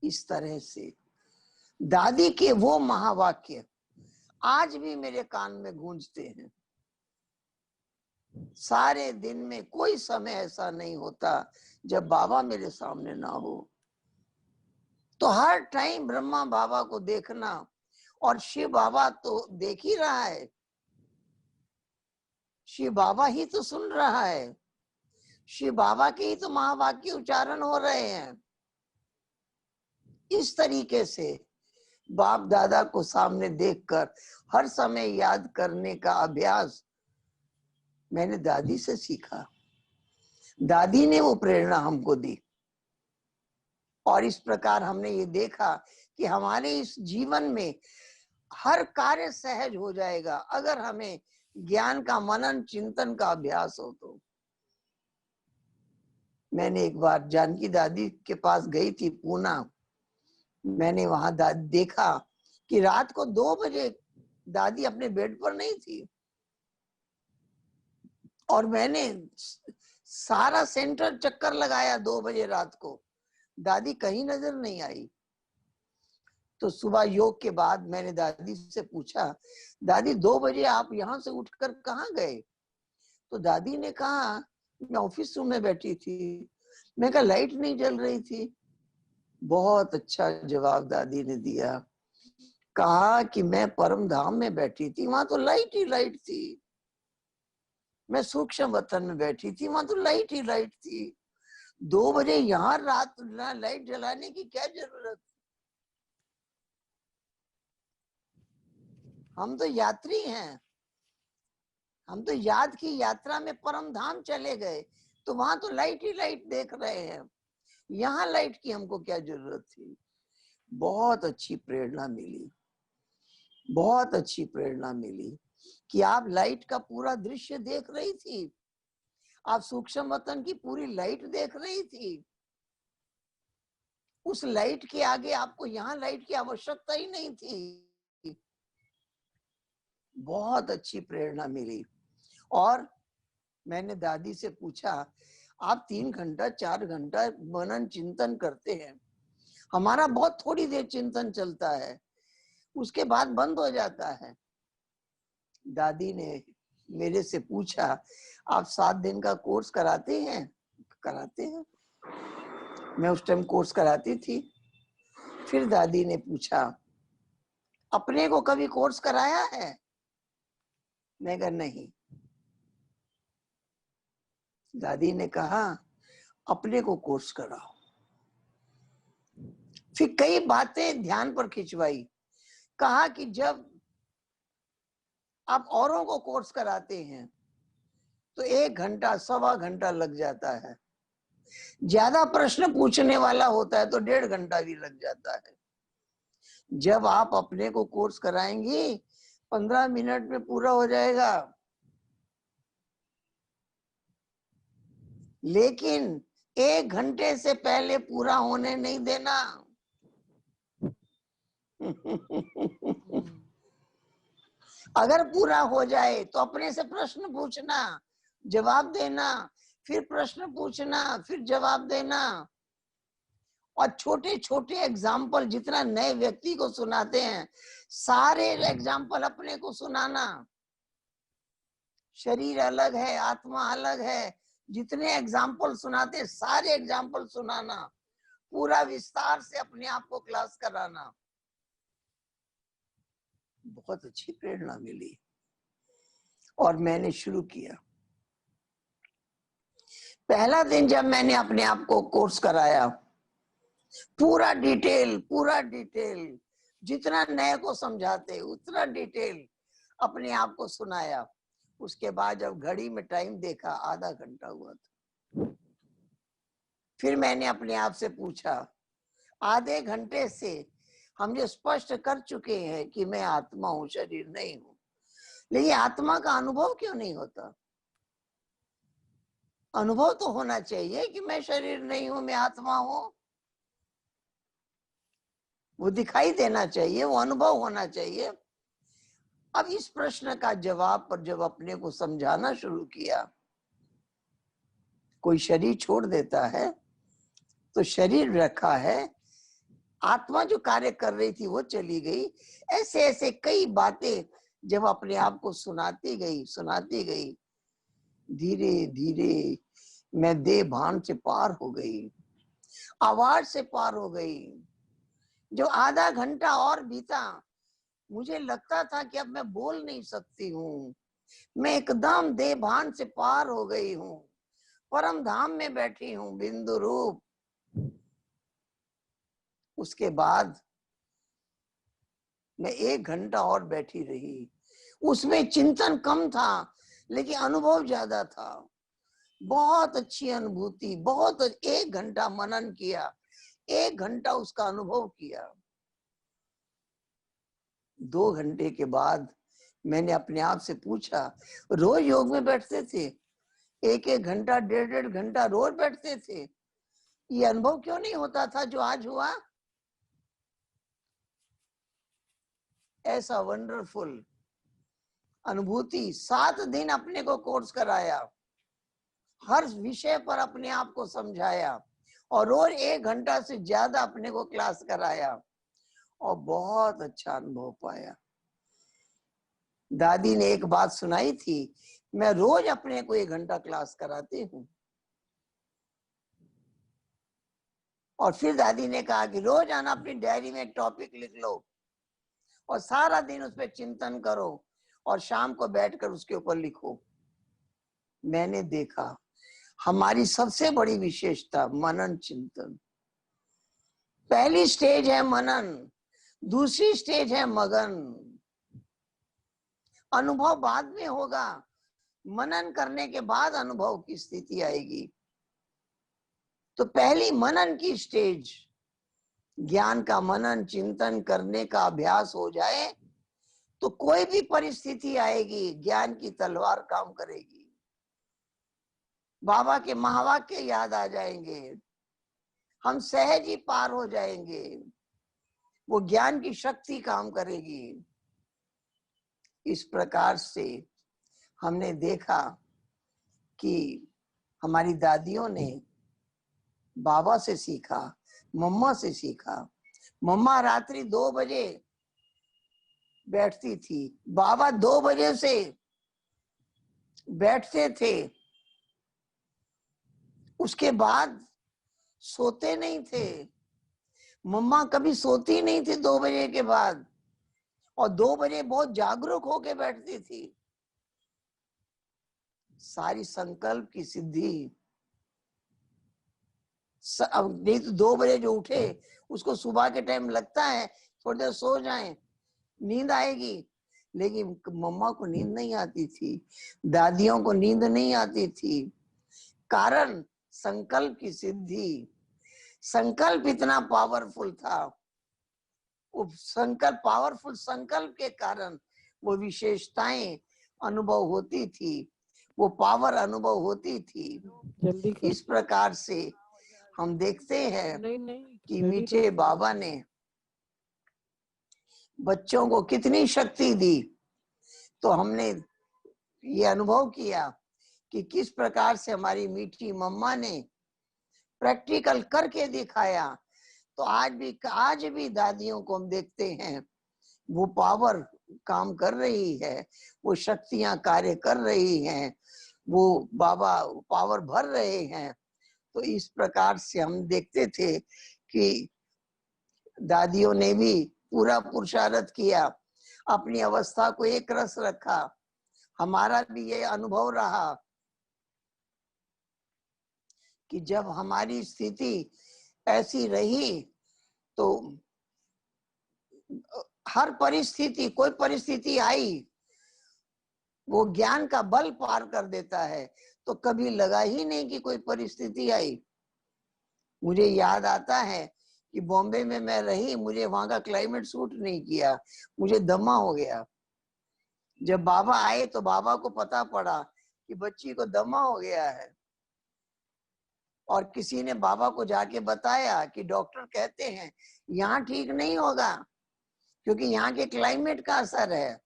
इस तरह से दादी के वो महावाक्य आज भी मेरे कान में गूंजते हैं। सारे दिन में कोई समय ऐसा नहीं होता जब बाबा मेरे सामने ना हो। तो हर टाइम ब्रह्मा बाबा को देखना, और शिव बाबा तो देख ही रहा है। शिव बाबा ही तो सुन रहा है। शिव बाबा के ही तो महावाक्य उच्चारण हो रहे हैं। इस तरीके से बाप दादा को सामने देखकर हर समय याद करने का अभ्यास मैंने दादी से सीखा। दादी ने वो प्रेरणा हमको दी, और इस प्रकार हमने ये देखा कि हमारे इस जीवन में हर कार्य सहज हो जाएगा अगर हमें ज्ञान का मनन चिंतन का अभ्यास हो तो। मैंने एक बार जानकी दादी के पास गई थी, पूना। मैंने वहां देखा कि रात को 2 बजे दादी अपने बेड पर नहीं थी, और मैंने सारा सेंटर चक्कर लगाया 2 बजे रात को, दादी कहीं नजर नहीं आई। तो सुबह योग के बाद मैंने दादी से पूछा, दादी 2 बजे आप यहाँ से उठकर कहाँ गए? तो दादी ने कहा, मैं ऑफिस रूम में बैठी थी। मैं कहा, लाइट नहीं जल रही थी? बहुत अच्छा जवाब दादी ने दिया। कहा कि मैं परम धाम में बैठी थी, वहां तो लाइट ही लाइट थी। मैं सूक्ष्म वतन में बैठी थी, वहां तो लाइट ही लाइट थी। 2 बजे यहाँ रात लाइट जलाने की क्या जरूरत? हम तो यात्री हैं। हम तो याद की यात्रा में परम धाम चले गए, तो वहां तो लाइट ही लाइट देख रहे हैं। यहाँ लाइट की हमको क्या जरूरत थी? बहुत अच्छी प्रेरणा मिली, बहुत अच्छी प्रेरणा मिली कि आप लाइट का पूरा दृश्य देख रही थी। आप सूक्ष्म वतन की पूरी लाइट देख रही थी। उस लाइट के आगे आपको यहाँ लाइट की आवश्यकता ही नहीं थी। बहुत अच्छी प्रेरणा मिली। और मैंने दादी से पूछा, आप 3 घंटा 4 घंटा मनन चिंतन करते हैं, हमारा बहुत थोड़ी देर चिंतन चलता है, उसके बाद बंद हो जाता है। दादी ने मेरे से पूछा, आप 7 दिन का कोर्स कराते हैं? कराते हैं। मैं उस टाइम कोर्स कराती थी। फिर दादी ने पूछा, अपने को कभी कोर्स कराया है? मैं कहा नहीं। दादी ने कहा, अपने को कोर्स कराओ। फिर कई बातें ध्यान पर खिंचवाई। कहा कि जब आप औरों को कोर्स कराते हैं तो 1 घंटा 1.25 घंटा लग जाता है, ज्यादा प्रश्न पूछने वाला होता है तो 1.5 घंटा भी लग जाता है। जब आप अपने को कोर्स कराएंगी 15 मिनट में पूरा हो जाएगा। लेकिन 1 घंटे से पहले पूरा होने नहीं देना। अगर पूरा हो जाए तो अपने से प्रश्न पूछना, जवाब देना, फिर प्रश्न पूछना, फिर जवाब देना। और छोटे छोटे एग्जाम्पल जितना नए व्यक्ति को सुनाते हैं, सारे एग्जाम्पल अपने को सुनाना। शरीर अलग है, आत्मा अलग है, जितने एग्जाम्पल सुनाते सारे एग्जाम्पल सुनाना, पूरा विस्तार से अपने आप को क्लास कराना। बहुत अच्छी प्रेरणा मिली और मैंने शुरू किया। पहला दिन जब मैंने अपने आप को कोर्स कराया, पूरा डिटेल जितना नए को समझाते उतना डिटेल अपने आप को सुनाया। उसके बाद जब घड़ी में टाइम देखा, आधा घंटा हुआ था। फिर मैंने अपने आप से पूछा, आधे घंटे से हम जो स्पष्ट कर चुके हैं कि मैं आत्मा हूं, शरीर नहीं हूं, लेकिन आत्मा का अनुभव क्यों नहीं होता? अनुभव तो होना चाहिए कि मैं शरीर नहीं हूं, मैं आत्मा हूं। वो दिखाई देना चाहिए, वो अनुभव होना चाहिए। अब इस प्रश्न का जवाब पर जब अपने को समझाना शुरू किया, कोई शरीर छोड़ देता है तो शरीर रखा है, आत्मा जो कार्य कर रही थी वो चली गई। ऐसे ऐसे कई बातें जब अपने आप को सुनाती गई, धीरे धीरे मैं देह भान से पार हो गई, आवाज से पार हो गई। जो आधा घंटा और बीता, मुझे लगता था कि अब मैं बोल नहीं सकती हूँ। मैं एकदम देह भान से पार हो गई हूँ, परम धाम में बैठी हूँ, बिंदु रूप। उसके बाद मैं 1 घंटा और बैठी रही। उसमें चिंतन कम था लेकिन अनुभव ज्यादा था। बहुत अच्छी अनुभूति, बहुत 1 घंटा मनन किया, 1 घंटा उसका अनुभव किया। 2 घंटे के बाद मैंने अपने आप से पूछा, रोज योग में बैठते थे, 1-1 घंटा 1.5 घंटा रोज बैठते थे, ये अनुभव क्यों नहीं होता था जो आज हुआ? ऐसा वंडरफुल अनुभूति। 7 दिन अपने को कोर्स कराया, हर विषय पर अपने आप को समझाया और रोज 1 घंटा से ज्यादा अपने को क्लास कराया और बहुत अच्छा अनुभव पाया। दादी ने एक बात सुनाई थी, मैं रोज अपने को 1 घंटा क्लास कराती हूँ। और फिर दादी ने कहा कि रोज आना अपनी डायरी में टॉपिक लिख लो और सारा दिन उस पर चिंतन करो और शाम को बैठकर उसके ऊपर लिखो। मैंने देखा हमारी सबसे बड़ी विशेषता मनन चिंतन। पहली स्टेज है मनन, दूसरी स्टेज है मगन। अनुभव बाद में होगा, मनन करने के बाद अनुभव की स्थिति आएगी। तो पहली मनन की स्टेज, ज्ञान का मनन चिंतन करने का अभ्यास हो जाए तो कोई भी परिस्थिति आएगी, ज्ञान की तलवार काम करेगी। बाबा के महावाक्य याद आ जाएंगे, हम सहज ही पार हो जाएंगे, वो ज्ञान की शक्ति काम करेगी। इस प्रकार से हमने देखा कि हमारी दादियों ने बाबा से सीखा, मम्मा से सीखा। मम्मा रात्रि 2 बजे बैठती थी, बाबा 2 बजे से बैठते थे, उसके बाद सोते नहीं थे। मम्मा कभी सोती नहीं थी 2 बजे के बाद, और 2 बजे बहुत जागरूक होके बैठती थी। सारी संकल्प की सिद्धि। अब नहीं तो 2 बजे जो उठे उसको सुबह के टाइम लगता है थोड़ी देर सो जाएं, नींद आएगी, लेकिन मम्मा को नींद नहीं आती थी, दादियों को नींद नहीं आती थी। कारण संकल्प की सिद्धि। संकल्प इतना पावरफुल था, वो संकल्प, पावरफुल संकल्प के कारण वो विशेषताएं अनुभव होती थी, वो पावर अनुभव होती थी। जल्दी कर। इस प्रकार से हम देखते हैं नहीं कि ready मीठे बाबा ने बच्चों को कितनी शक्ति दी। तो हमने ये अनुभव किया कि किस प्रकार से हमारी मीठी मम्मा ने प्रैक्टिकल करके दिखाया। तो आज भी दादियों को हम देखते हैं, वो पावर काम कर रही है, वो शक्तियां कार्य कर रही हैं, वो बाबा पावर भर रहे हैं। तो इस प्रकार से हम देखते थे कि दादियों ने भी पूरा पुरुषार्थ किया, अपनी अवस्था को एक रस रखा। हमारा भी ये अनुभव रहा कि जब हमारी स्थिति ऐसी रही तो हर परिस्थिति, कोई परिस्थिति आई, वो ज्ञान का बल पार कर देता है। तो कभी लगा ही नहीं कि कोई परिस्थिति आई। मुझे याद आता है कि बॉम्बे में मैं रही, मुझे वहां का क्लाइमेट सूट नहीं किया, मुझे दमा हो गया। जब बाबा आए तो बाबा को पता पड़ा कि बच्ची को दमा हो गया है, और किसी ने बाबा को जाके बताया कि डॉक्टर कहते हैं यहाँ ठीक नहीं होगा, क्योंकि यहाँ के क्लाइमेट का असर है।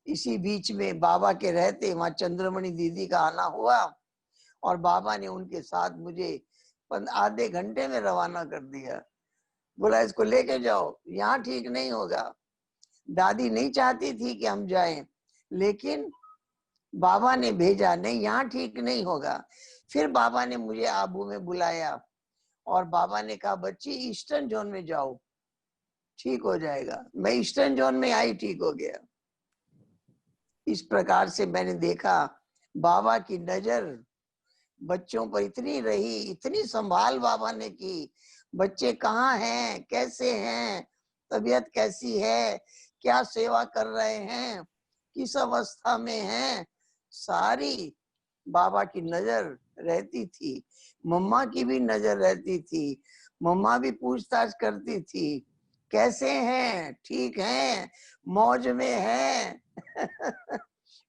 इसी बीच में बाबा के रहते वहां चंद्रमणि दीदी का आना हुआ, और बाबा ने उनके साथ मुझे आधे घंटे में रवाना कर दिया। बोला इसको लेके जाओ, यहाँ ठीक नहीं होगा। दादी नहीं चाहती थी कि हम जाएं, लेकिन बाबा ने भेजा, नहीं यहाँ ठीक नहीं होगा। फिर बाबा ने मुझे आबू में बुलाया और बाबा ने कहा बच्ची ईस्टर्न जोन में जाओ, ठीक हो जाएगा। मैं ईस्टर्न जोन में आई, ठीक हो गया। इस प्रकार से मैंने देखा बाबा की नजर बच्चों पर इतनी रही, इतनी संभाल बाबा ने की। बच्चे कहाँ हैं, कैसे हैं, तबीयत कैसी है, क्या सेवा कर रहे हैं, किस अवस्था में हैं, सारी बाबा की नजर रहती थी। मम्मा की भी नजर रहती थी, मम्मा भी पूछताछ करती थी, कैसे हैं, ठीक हैं, मौज में हैं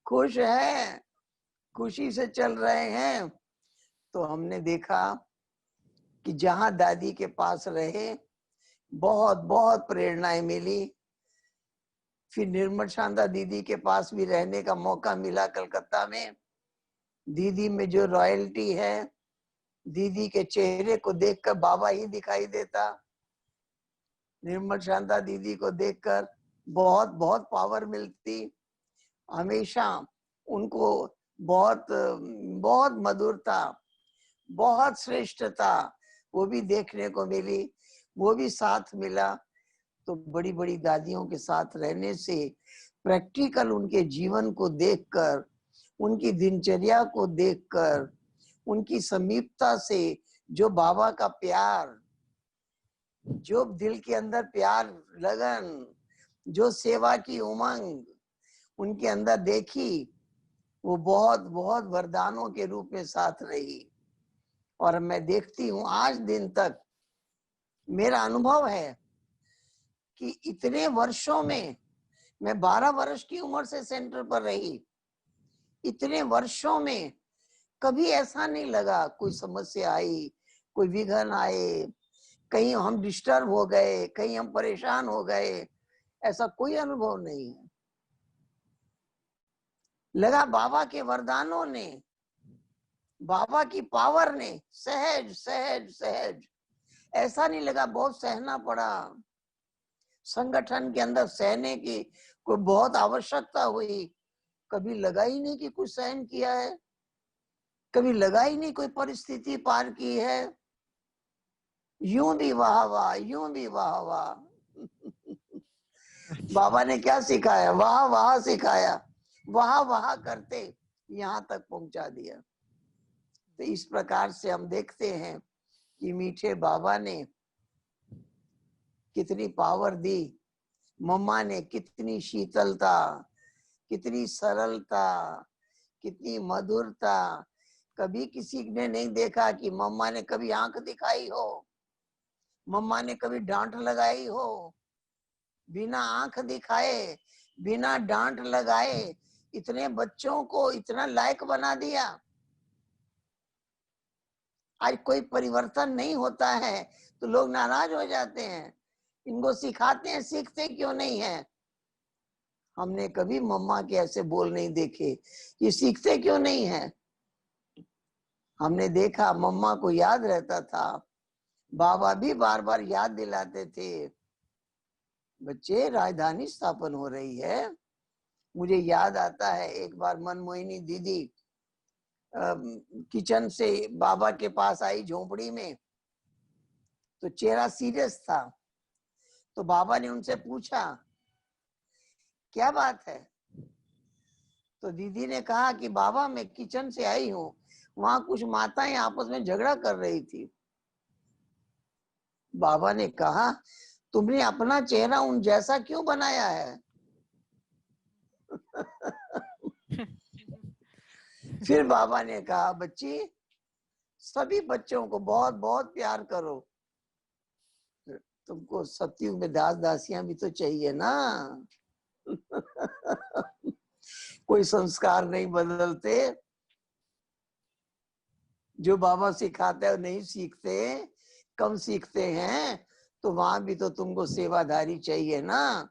खुश हैं, खुशी से चल रहे हैं। तो हमने देखा कि जहां दादी के पास रहे बहुत बहुत प्रेरणाएं मिली। फिर निर्मल शांता दीदी के पास भी रहने का मौका मिला कलकत्ता में। दीदी में जो रॉयल्टी है, दीदी के चेहरे को देखकर बाबा ही दिखाई देता। निर्मल शांता दीदी को देखकर बहुत बहुत पावर मिलती। हमेशा उनको बहुत बहुत मधुरता, बहुत श्रेष्ठता वो भी देखने को मिली, वो भी साथ मिला। तो बड़ी बड़ी दादियों के साथ रहने से प्रैक्टिकल उनके जीवन को देखकर, उनकी दिनचर्या को देखकर, उनकी समीपता से जो बाबा का प्यार, जो दिल के अंदर प्यार, लगन, जो सेवा की उमंग उनके अंदर देखी, वो बहुत बहुत वरदानों के रूप में साथ रही। और मैं देखती हूँ आज दिन तक, मेरा अनुभव है कि इतने वर्षों में, मैं 12 वर्ष की उम्र से सेंटर पर रही, इतने वर्षों में कभी ऐसा नहीं लगा कोई समस्या आई, कोई विघ्न आए, कहीं हम डिस्टर्ब हो गए, कहीं हम परेशान हो गए, ऐसा कोई अनुभव नहीं है। लगा बाबा के वरदानों ने, बाबा की पावर ने सहज सहज सहज, ऐसा नहीं लगा बहुत सहना पड़ा, संगठन के अंदर सहने की कोई बहुत आवश्यकता हुई। कभी लगा ही नहीं कि कुछ सहन किया है, कभी लगा ही नहीं कोई परिस्थिति पार की है। यूं भी वाह वाह, यूं भी वाह वाह। अच्छा। बाबा ने क्या सिखाया? वाह वाह सिखाया, वाह वाह करते यहाँ तक पहुंचा दिया। तो इस प्रकार से हम देखते हैं कि मीठे बाबा ने कितनी पावर दी, मम्मा ने कितनी शीतलता, कितनी सरलता, कितनी मधुरता। कभी किसी ने नहीं देखा कि मम्मा ने कभी आंख दिखाई हो, मम्मा ने कभी डांट लगाई हो। बिना आंख दिखाए, बिना डांट लगाए इतने बच्चों को इतना लायक बना दिया। आज कोई परिवर्तन नहीं होता है तो लोग नाराज हो जाते हैं। इनको सिखाते हैं, सीखते क्यों नहीं है? हमने कभी मम्मा के ऐसे बोल नहीं देखे, ये सीखते क्यों नहीं है? हमने देखा मम्मा को याद रहता था, बाबा भी बार बार याद दिलाते थे, बच्चे राजधानी स्थापन हो रही है। मुझे याद आता है एक बार मनमोहिनी दीदी किचन से बाबा के पास आई झोपड़ी में, तो चेहरा सीरियस था। तो बाबा ने उनसे पूछा क्या बात है? तो दीदी ने कहा कि बाबा मैं किचन से आई हूँ, वहां कुछ माताएं आपस में झगड़ा कर रही थी। बाबा ने कहा तुमने अपना चेहरा उन जैसा क्यों बनाया है? फिर बाबा ने कहा बच्ची सभी बच्चों को बहुत बहुत प्यार करो। तुमको सतयुग में दास दासियां भी तो चाहिए ना। कोई संस्कार नहीं बदलते, जो बाबा सिखाते हैं नहीं सीखते, कम सीखते हैं, तो वहां भी तो तुमको सेवाधारी चाहिए ना।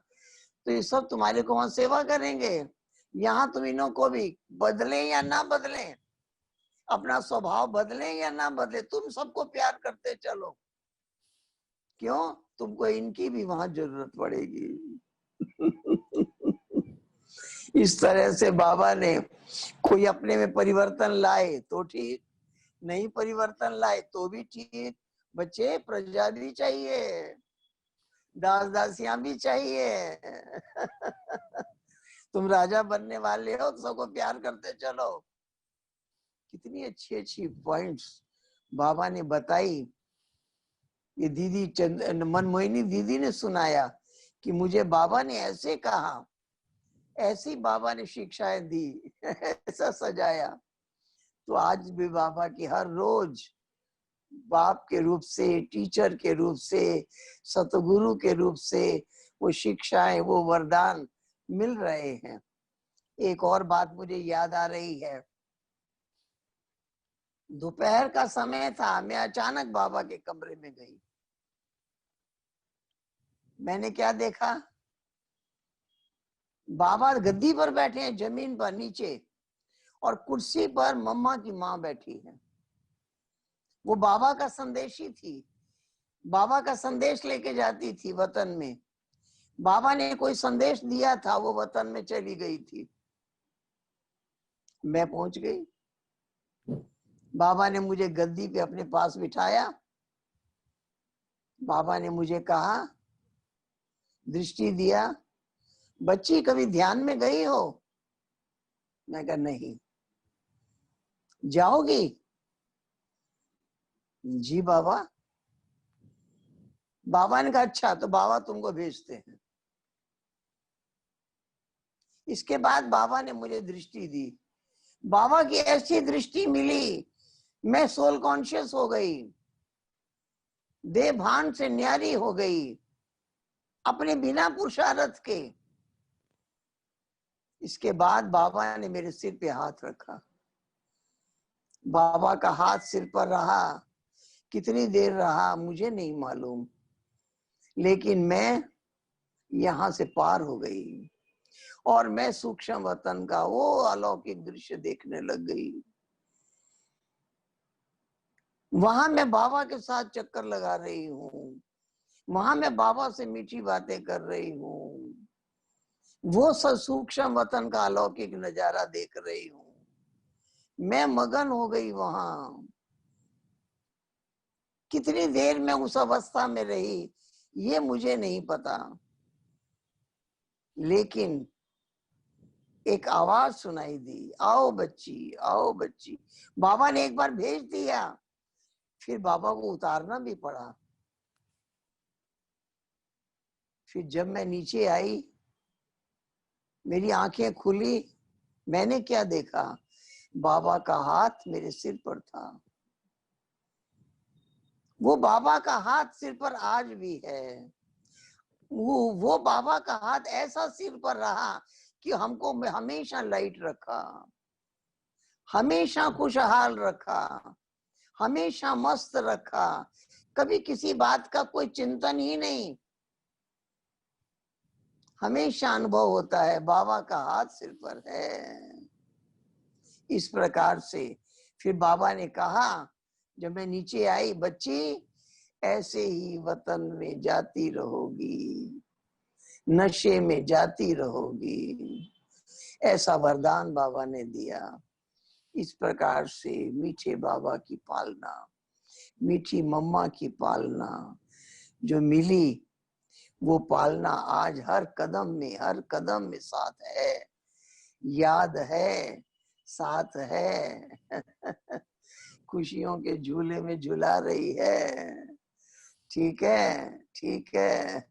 तो ये सब तुम्हारे को वहां सेवा करेंगे। यहाँ तुम इन्हों को भी बदले या ना बदले, अपना स्वभाव बदले या ना बदले, तुम सबको प्यार करते चलो। क्यों? तुमको इनकी भी वहां जरूरत पड़ेगी। इस तरह से बाबा ने कोई अपने में परिवर्तन लाए तो ठीक, नहीं परिवर्तन लाए तो भी ठीक। बच्चे प्रजा भी चाहिए, दास दासियां भी चाहिए। तुम राजा बनने वाले हो तो सबको प्यार करते चलो। कितनी अच्छी अच्छी पॉइंट्स बाबा ने बताई। ये दीदी मनमोहिनी दीदी ने सुनाया कि मुझे बाबा ने ऐसे कहा, ऐसी बाबा ने शिक्षाएं दी, ऐसा सजाया। तो आज भी बाबा की हर रोज बाप के रूप से, टीचर के रूप से, सतगुरु के रूप से वो शिक्षाएं, वो वरदान मिल रहे हैं। एक और बात मुझे याद आ रही है, दोपहर का समय था, मैं अचानक बाबा के कमरे में गई। मैंने क्या देखा? बाबा गद्दी पर बैठे हैं जमीन पर नीचे, और कुर्सी पर मम्मा की माँ बैठी है। वो बाबा का संदेशी थी, बाबा का संदेश लेके जाती थी वतन में। बाबा ने कोई संदेश दिया था, वो वतन में चली गई थी। मैं पहुंच गई, बाबा ने मुझे गद्दी पे अपने पास बिठाया। बाबा ने मुझे कहा, दृष्टि दिया, बच्ची कभी ध्यान में गई हो? मैं कहा नहीं। जाओगी? जी बाबा। बाबा ने कहा अच्छा, तो बाबा तुमको भेजते हैं। इसके बाद बाबा ने मुझे दृष्टि दी। बाबा की ऐसी दृष्टि मिली, मैं सोल कॉन्शियस हो गई, देह भान से न्यारी हो गई, अपने बिना पुरुषार्थ के। इसके बाद बाबा ने मेरे सिर पे हाथ रखा। बाबा का हाथ सिर पर रहा, कितनी देर रहा मुझे नहीं मालूम, लेकिन मैं यहां से पार हो गई और मैं सूक्ष्म वतन का वो अलौकिक दृश्य देखने लग गई। वहां मैं बाबा के साथ चक्कर लगा रही हूँ, वहां मैं बाबा से मीठी बातें कर रही हूँ, वो सूक्ष्म वतन का अलौकिक नजारा देख रही हूँ। मैं मगन हो गई वहां। कितनी देर में उस अवस्था में रही ये मुझे नहीं पता, लेकिन एक आवाज सुनाई दी, आओ बच्ची, आओ बच्ची। बाबा ने एक बार भेज दिया, फिर बाबा को उतारना भी पड़ा। फिर जब मैं नीचे आई, मेरी आंखें खुली, मैंने क्या देखा? बाबा का हाथ मेरे सिर पर था। वो बाबा का हाथ सिर पर आज भी है। वो बाबा का हाथ ऐसा सिर पर रहा कि हमको हमेशा लाइट रखा, हमेशा खुशहाल रखा, हमेशा मस्त रखा, कभी किसी बात का कोई चिंतन ही नहीं। हमेशा अनुभव होता है बाबा का हाथ सिर पर है। इस प्रकार से फिर बाबा ने कहा, जब मैं नीचे आई, बच्ची ऐसे ही वतन में जाती रहोगी, नशे में जाती रहोगी। ऐसा वरदान बाबा ने दिया। इस प्रकार से मीठे बाबा की पालना, मीठी मम्मा की पालना जो मिली, वो पालना आज हर कदम में साथ है, याद है, साथ है। खुशियों के झूले में झुला रही है। ठीक है, ठीक है।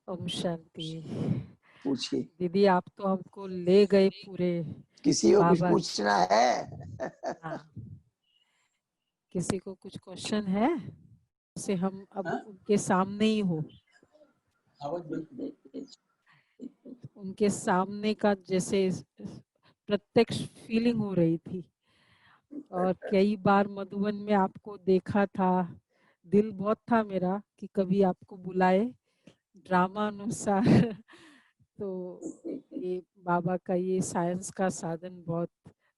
ओम शांति। पूछिए, दीदी आप तो हमको ले गए पूरे किसी को कुछ बाबा। पूछना है? हाँ, किसी को कुछ क्वेश्चन है? जैसे हम अब उनके सामने ही हो, उनके सामने का जैसे प्रत्यक्ष फीलिंग हो रही थी। और कई बार मधुबन में आपको देखा था, दिल बहुत था मेरा कि कभी आपको बुलाए ड्रामा अनुसार। तो ये बाबा का ये साइंस का साधन बहुत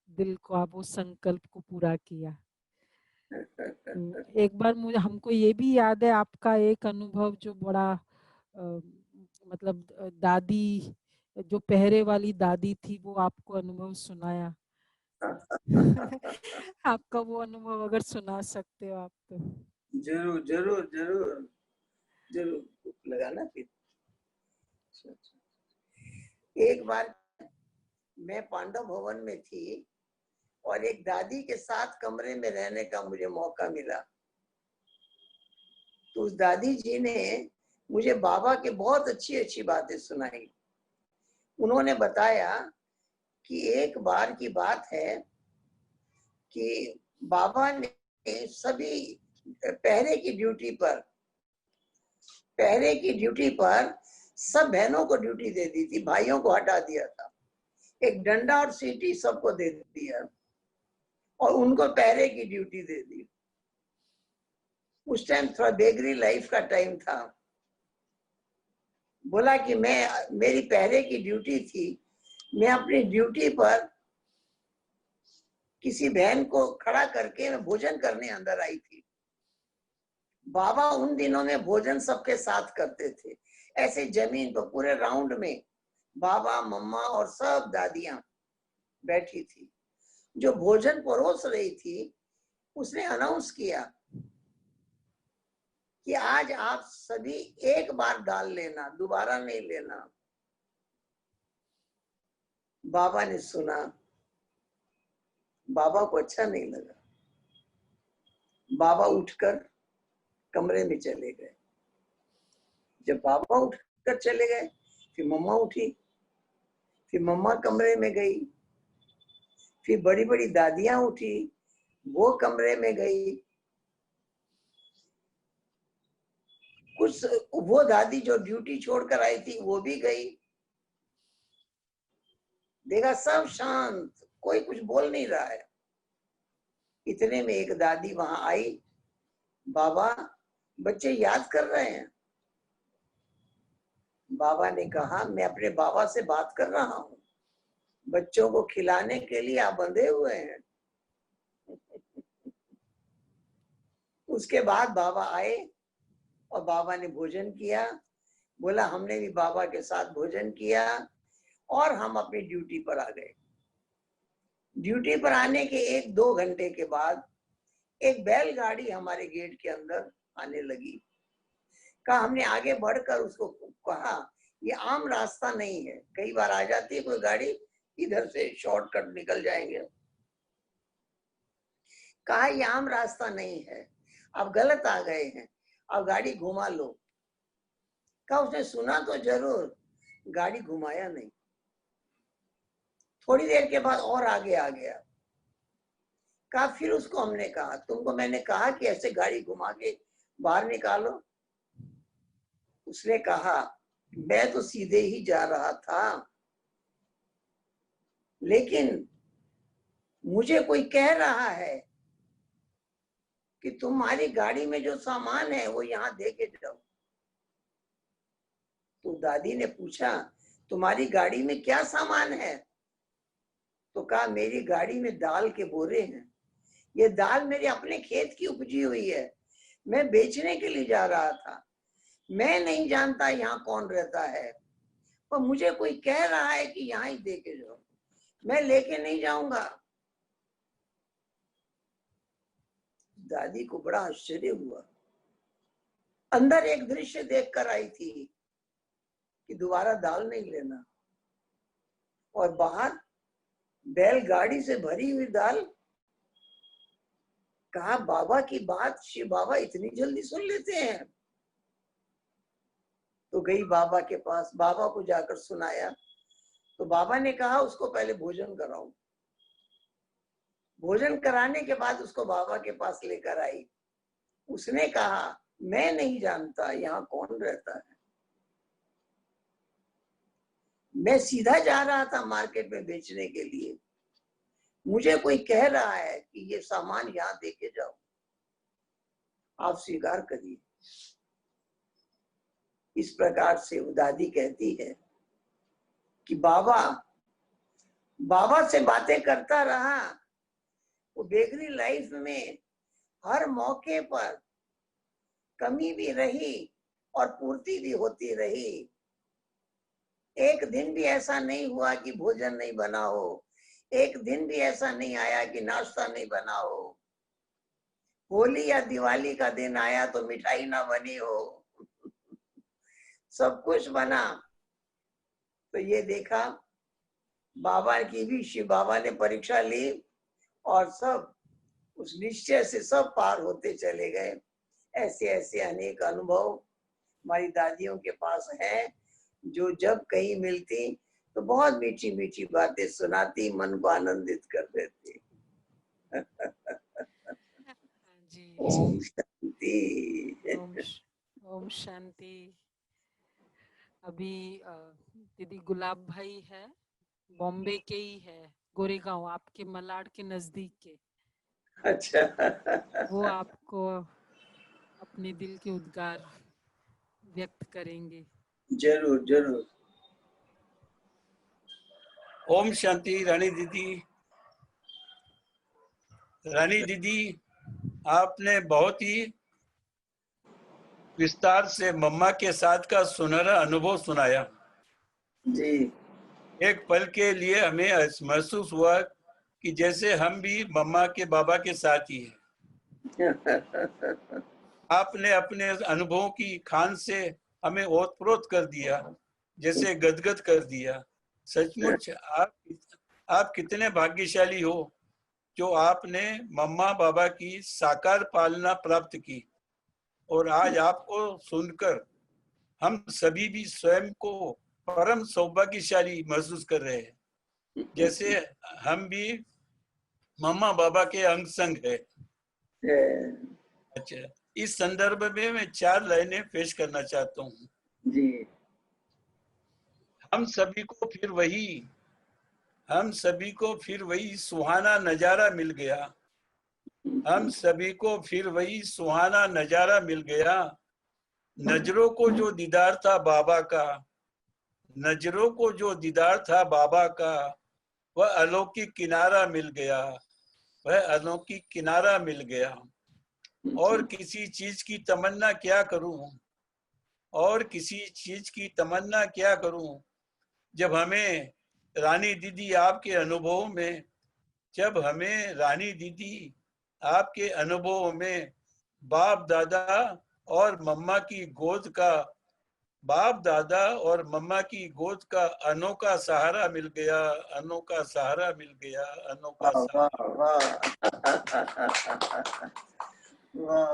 दिल को, आप वो संकल्प को पूरा किया। एक बार मुझे हमको ये भी याद है आपका एक अनुभव जो बड़ा मतलब दादी, जो पहरे वाली दादी थी, वो आपको अनुभव सुनाया। आपका वो अनुभव अगर सुना सकते हो आप तो। जरूर जरूर जरूर जरूर लगाना फिर। एक बार मैं पांडव भवन में थी और एक दादी के साथ कमरे में रहने का मुझे मौका मिला। तो उस दादी जी ने मुझे बाबा के बहुत अच्छी अच्छी बातें सुनाई। उन्होंने बताया कि एक बार की बात है कि बाबा ने सभी पहरे की ड्यूटी पर सब बहनों को ड्यूटी दे दी थी, भाइयों को हटा दिया था। एक डंडा और सीटी सबको दे दिया और उनको पहरे की ड्यूटी दे दी। उस टाइम थोड़ा बेगरी लाइफ का टाइम था। बोला कि मेरी पहरे की ड्यूटी थी, मैं अपनी ड्यूटी पर किसी बहन को खड़ा करके मैं भोजन करने अंदर आई थी। बाबा उन दिनों में भोजन सबके साथ करते थे, ऐसे जमीन पर पूरे राउंड में बाबा, मम्मा और सब दादियां बैठी थी। जो भोजन परोस रही थी उसने अनाउंस किया कि आज आप सभी एक बार डाल लेना, दोबारा नहीं लेना। बाबा ने सुना, बाबा को अच्छा नहीं लगा। बाबा उठकर कमरे में चले गए। जब बाबा उठकर चले गए, फिर मम्मा उठी, फिर मम्मा कमरे में गई, फिर बड़ी बड़ी दादियां उठी, वो कमरे में गई। कुछ वो दादी जो ड्यूटी छोड़कर आई थी वो भी गई। देखा सब शांत, कोई कुछ बोल नहीं रहा है। इतने में एक दादी वहां आई, बाबा बच्चे याद कर रहे हैं। बाबा ने कहा, मैं अपने बाबा से बात कर रहा हूं, बच्चों को खिलाने के लिए आप बंधे हुए हैं। उसके बाद बाबा आए और बाबा ने भोजन किया। बोला हमने भी बाबा के साथ भोजन किया और हम अपनी ड्यूटी पर आ गए। ड्यूटी पर आने के 1-2 घंटे के बाद एक बैलगाड़ी हमारे गेट के अंदर आने लगी। कहा, हमने आगे बढ़कर उसको कहा, ये आम रास्ता नहीं है, कई बार आ जाती है कोई गाड़ी, इधर से शॉर्टकट निकल जाएंगे। कहा, ये आम रास्ता नहीं है, आप गलत आ गए हैं, अब गाड़ी घुमा लो। कहा, उसने सुना तो जरूर, गाड़ी घुमाया नहीं। थोड़ी देर के बाद और आगे आ गया। कहा, फिर उसको हमने कहा, तुमको मैंने कहा कि ऐसे गाड़ी घुमा के बाहर निकालो। उसने कहा, मैं तो सीधे ही जा रहा था, लेकिन मुझे कोई कह रहा है कि तुम्हारी गाड़ी में जो सामान है वो यहाँ दे के जाओ। तो दादी ने पूछा, तुम्हारी गाड़ी में क्या सामान है? तो कहा, मेरी गाड़ी में दाल के बोरे हैं, ये दाल मेरे अपने खेत की उपजी हुई है, मैं बेचने के लिए जा रहा था, मैं नहीं जानता यहाँ कौन रहता है, पर मुझे कोई कह रहा है कि यहाँ ही दे के जाओ, मैं लेके नहीं जाऊंगा। दादी को बड़ा आश्चर्य हुआ। अंदर एक दृश्य देखकर आई थी कि दोबारा दाल नहीं लेना, और बाहर बैलगाड़ी से भरी हुई दाल। कहा, बाबा की बात शिव बाबा इतनी जल्दी सुन लेते हैं? तो गई बाबा के पास, बाबा को जाकर सुनाया। तो बाबा ने कहा, उसको पहले भोजन कराओ। भोजन कराने के बाद उसको बाबा के पास लेकर आई। उसने कहा, मैं नहीं जानता यहाँ कौन रहता है, मैं सीधा जा रहा था मार्केट में बेचने के लिए, मुझे कोई कह रहा है कि ये सामान यहाँ दे के जाओ, आप स्वीकार करिए। इस प्रकार से वो दादी कहती है कि बाबा से बातें करता रहा। वो बेकरी लाइफ में हर मौके पर कमी भी रही और पूर्ति भी होती रही। एक दिन भी ऐसा नहीं हुआ कि भोजन नहीं बना हो, एक दिन भी ऐसा नहीं आया कि नाश्ता नहीं बना हो। होली या दिवाली का दिन आया तो मिठाई ना बनी हो, सब कुछ बना। तो ये देखा, बाबा की भी शिव बाबा ने परीक्षा ली और सब उस निश्चय से सब पार होते चले गए। ऐसे ऐसे अनेक अनुभव हमारी दादियों के पास है, जो जब कहीं मिलती तो बहुत मीठी मीठी बातें सुनाती, मन को आनंदित कर देती। जी ओम शांति। ओम शांति। अभी दीदी गुलाब भाई है, बॉम्बे के ही है, गोरेगांव, आपके मलाड के नजदीक के। अच्छा। वो आपको अपने दिल के उद्गार व्यक्त करेंगे। जरूर जरूर। ओम शांति। रानी दीदी, आपने बहुत ही विस्तार से मम्मा के साथ का सुनहरा अनुभव सुनाया जी। एक पल के लिए हमें महसूस हुआ कि जैसे हम भी मम्मा के बाबा के साथ ही हैं। आपने अपने अनुभवों की खान से हमें ओतप्रोत कर दिया, जैसे गदगद कर दिया। सचमुच आप कितने भाग्यशाली हो जो आपने मम्मा बाबा की साकार पालना प्राप्त की, और आज आपको सुनकर हम सभी भी स्वयं को परम सौभाग्यशाली महसूस कर रहे हैं, जैसे हम भी मम्मा बाबा के अंग संग है। अच्छा, इस संदर्भ में मैं 4 लाइनें पेश करना चाहता हूँ। जी। हम सभी को फिर वही सुहाना नजारा मिल गया। हम सभी को फिर वही सुहाना नजारा मिल गया। नजरों को जो दीदार था बाबा का, नजरों को जो दीदार था बाबा का, वह अलौकिक किनारा मिल गया, वह अलौकिक किनारा मिल गया। और किसी चीज की तमन्ना क्या करूं, और किसी चीज की तमन्ना क्या करूं, जब हमें रानी दीदी आपके अनुभव में जब हमें रानी दीदी आपके अनुभवों में बाप दादा और मम्मा की गोद का अनोखा सहारा मिल गया, अनोखा सहारा मिल गया, अनोखा सहारा।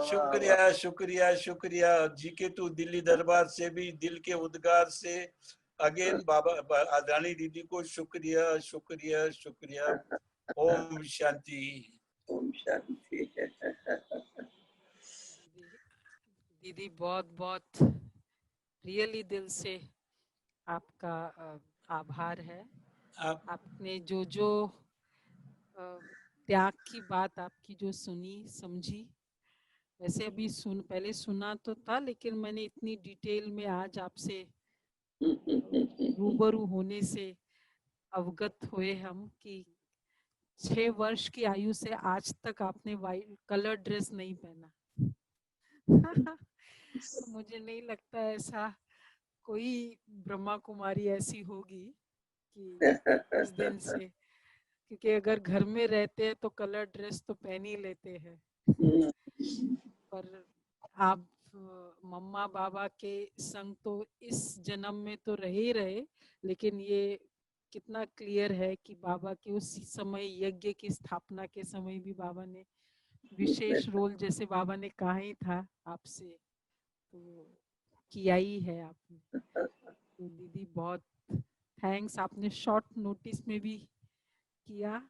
शुक्रिया शुक्रिया शुक्रिया जीके टू दिल्ली दरबार से भी दिल के उद्गार से अगेन बाबा रानी दीदी को शुक्रिया शुक्रिया शुक्रिया। ओम शांति। ओम शांति। दीदी बहुत बहुत रियली दिल से आपका आभार है। आपने जो जो त्याग की बात आपकी जो सुनी समझी, वैसे अभी पहले सुना तो था, लेकिन मैंने इतनी डिटेल में आज आपसे रूबरू होने से अवगत हुए हम कि 6 वर्ष की आयु से आज तक आपने वाइट कलर ड्रेस नहीं पहना। तो मुझे नहीं लगता ऐसा कोई ब्रह्मा कुमारी ऐसी होगी कि इस दिन से, क्योंकि अगर घर में रहते हैं तो कलर ड्रेस तो पहन ही लेते हैं। पर आप मम्मा बाबा के संग तो इस जन्म में तो रहे ही रहे, लेकिन ये कितना क्लियर है कि बाबा के उस समय यज्ञ की स्थापना के समय भी बाबा ने विशेष रोल, जैसे बाबा ने कहा ही था आपसे, तो किया ही है आपने। तो दीदी बहुत थैंक्स, आपने शॉर्ट नोटिस में भी किया,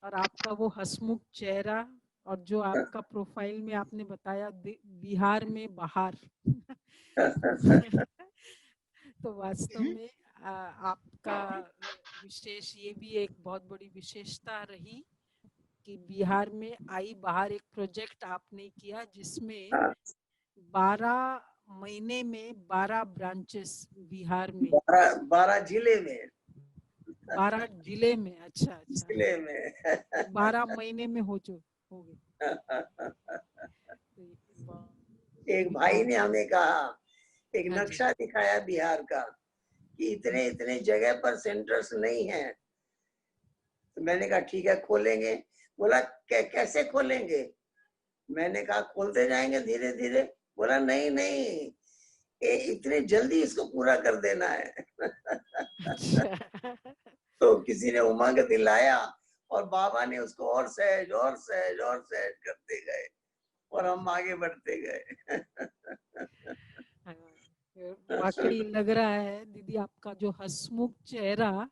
और आपका वो हंसमुख चेहरा और जो आपका प्रोफाइल में आपने बताया बिहार में बाहर तो वास्तव में आपका विशेष ये भी एक बहुत बड़ी विशेषता रही कि बिहार में आई बाहर एक प्रोजेक्ट आपने किया जिसमें 12 महीने में 12 ब्रांचेस बिहार में, 12 जिले में, 12 जिले में। अच्छा अच्छा, जिले में 12 महीने में हो गए। एक भाई ने हमें कहा, एक हाँ नक्शा दिखाया बिहार का कि इतने इतने जगह पर सेंटर्स नहीं है। तो मैंने कहा ठीक है खोलेंगे। बोला कैसे खोलेंगे? मैंने कहा खोलते जाएंगे धीरे धीरे। बोला नहीं नहीं, इतने जल्दी इसको पूरा कर देना है। तो किसी ने उमंग दिलाया और बाबा ने उसको और सहज और सहज और सहज करते गए और हम आगे बढ़ते गए। वाकई लग रहा है दीदी आपका जो हंसमुख चेहरा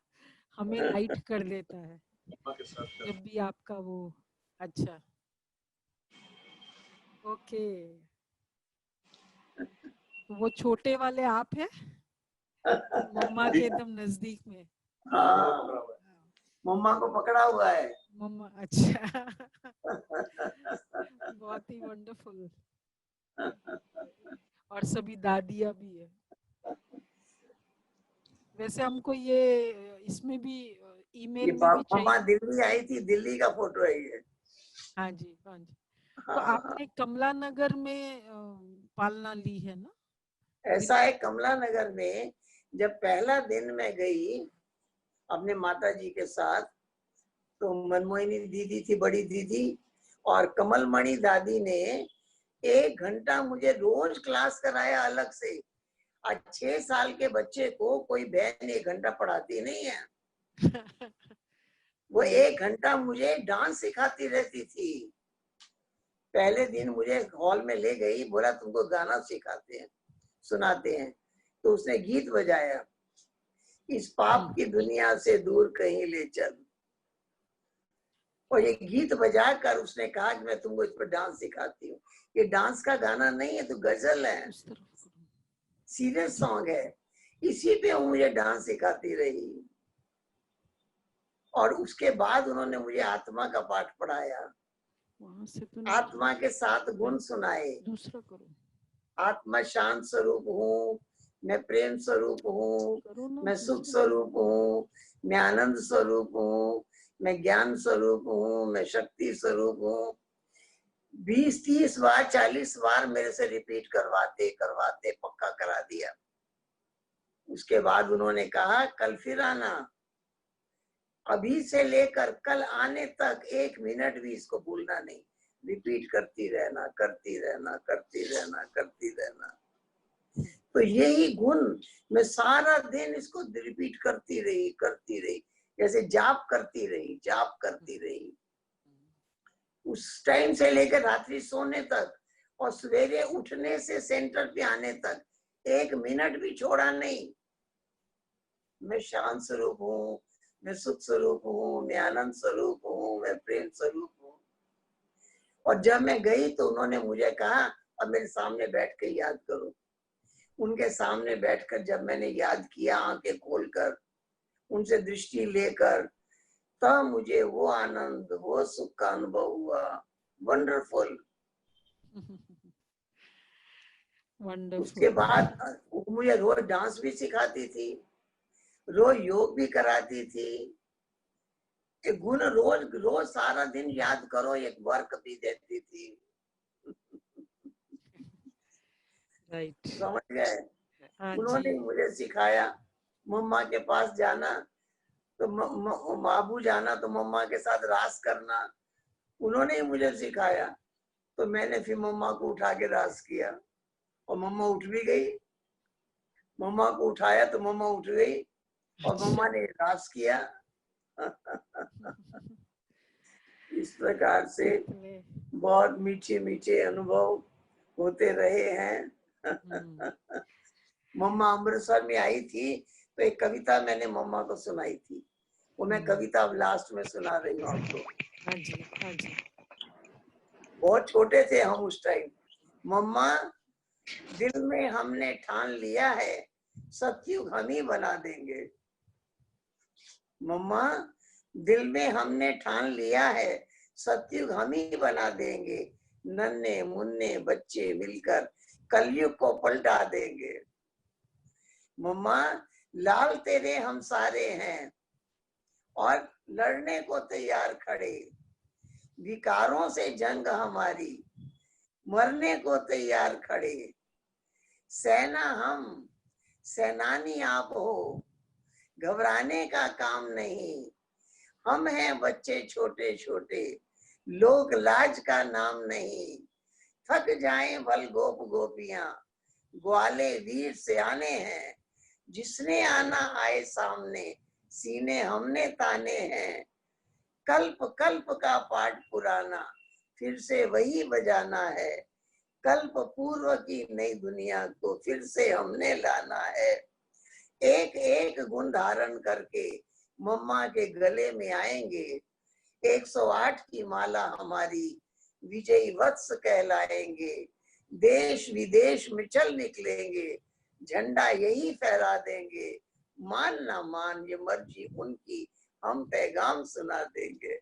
हमें लाइट कर देता है जब भी आपका वो। अच्छा ओके, तो वो छोटे वाले आप हैं मम्मा के एकदम नजदीक में। हाँ, मम्मा को पकड़ा हुआ है मम्मा, अच्छा बहुत ही वंडरफुल। और सभी दादियाँ भी है। वैसे हमको ये इसमें भी ईमेल में भी मम्मा चाहिए। दिल्ली आई थी, दिल्ली का फोटो है ये। हाँ जी हाँ जी। तो आपने कमला नगर में पालना ली है ना? ऐसा है, कमला नगर में जब पहला दिन मैं गई अपने माता जी के साथ, तो मनमोहिनी दीदी थी, बड़ी दीदी, और कमलमणि दादी ने 1 घंटा मुझे रोज क्लास कराया अलग से। आज 6 साल के बच्चे को कोई बहन 1 घंटा पढ़ाती नहीं है। वो 1 घंटा मुझे डांस सिखाती रहती थी। पहले दिन मुझे हॉल में ले गई, बोला तुमको गाना सिखाते हैं, सुनाते हैं। तो उसने गीत बजाया, इस पाप की दुनिया से दूर कहीं ले चल। और ये गीत बजाकर उसने कहा कि मैं तुमको इस पर डांस सिखाती हूँ। ये डांस का गाना नहीं है, तो गजल है, सीरियस सॉन्ग है। इसी पे वो मुझे डांस सिखाती रही। और उसके बाद उन्होंने मुझे आत्मा का पाठ पढ़ाया, आत्मा के 7 गुण सुनाए। दूसरा करो। आत्मा शांत स्वरूप हूँ, मैं प्रेम स्वरूप हूँ, मैं सुख स्वरूप हूँ, मैं आनंद स्वरूप हूँ, मैं ज्ञान स्वरूप हूँ, मैं शक्ति स्वरूप हूँ। 20-30 बार 40 बार मेरे से रिपीट करवाते करवाते पक्का करा दिया। उसके बाद उन्होंने कहा कल फिर आना। अभी से लेकर कल आने तक 1 मिनट भी इसको भूलना नहीं, रिपीट करती रहना, करती रहना, करती रहना, करती रहना। तो यही गुण मैं सारा दिन इसको रिपीट करती रही, जैसे जाप करती रही उस टाइम से लेकर रात्रि सोने तक और सवेरे उठने से सेंटर पे आने तक 1 मिनट भी छोड़ा नहीं। मैं शांत स्वरूप हूँ, मैं सुख स्वरूप हूँ, मैं आनंद स्वरूप हूँ, मैं प्रेम स्वरूप हूँ। और जब मैं गई तो उन्होंने मुझे कहा अब मेरे सामने बैठ के याद करो। उनके सामने बैठकर जब मैंने याद किया, आंखें खोलकर उनसे दृष्टि लेकर, तब मुझे वो आनंद, वो सुख का अनुभव हुआ। वंडरफुल। उसके बाद मुझे रोज डांस भी सिखाती थी, रोज योग भी कराती थी। एक गुण रोज सारा दिन याद करो, एक वर्क भी देती थी। राइट, समझ गए? उन्होंने मुझे सिखाया मम्मा के पास जाना तो बाबू जाना तो मम्मा के साथ रास करना, उन्होंने ही मुझे सिखाया। तो मैंने फिर मम्मा को उठा के रास किया और मम्मा उठ भी गई। मम्मा को उठाया तो मम्मा उठ गई और मम्मा ने रास किया। इस प्रकार से बहुत मीठे मीठे अनुभव होते रहे हैं। मम्मा अमृतसर में आई थी तो एक कविता मैंने मम्मा को सुनाई थी, वो मैं कविता अब लास्ट में सुना रही हूँ आपको। हाँ जी, हाँ जी। बहुत छोटे थे हम उस टाइम। मम्मा, दिल में हमने ठान लिया है, सतयुग हम ही बना देंगे। मम्मा, दिल में हमने ठान लिया है, सतयुग हम ही बना देंगे। नन्हे मुन्ने बच्चे मिलकर कलयुग को पलटा देंगे। मम्मा, लाल तेरे हम सारे हैं और लड़ने को तैयार खड़े। विकारों से जंग हमारी, मरने को तैयार खड़े। सेना हम, सेनानी आप हो, घबराने का काम नहीं। हम हैं बच्चे छोटे छोटे, लोक लाज का नाम नहीं। थक जाएं भल गोप गोपियां, ग्वाले वीर सियाने हैं। जिसने आना आए सामने, सीने हमने ताने हैं। कल्प कल्प का पाठ पुराना, फिर से वही बजाना है। कल्प पूर्व की नई दुनिया को फिर से हमने लाना है। एक एक गुण धारण करके मम्मा के गले में आएंगे। 108 की माला हमारी, विजयी वत्स कहलाएंगे। देश विदेश में चल निकलेंगे, झंडा यही फहरा देंगे। मान ना मान ये मर्जी उनकी, हम पैगाम सुना देंगे।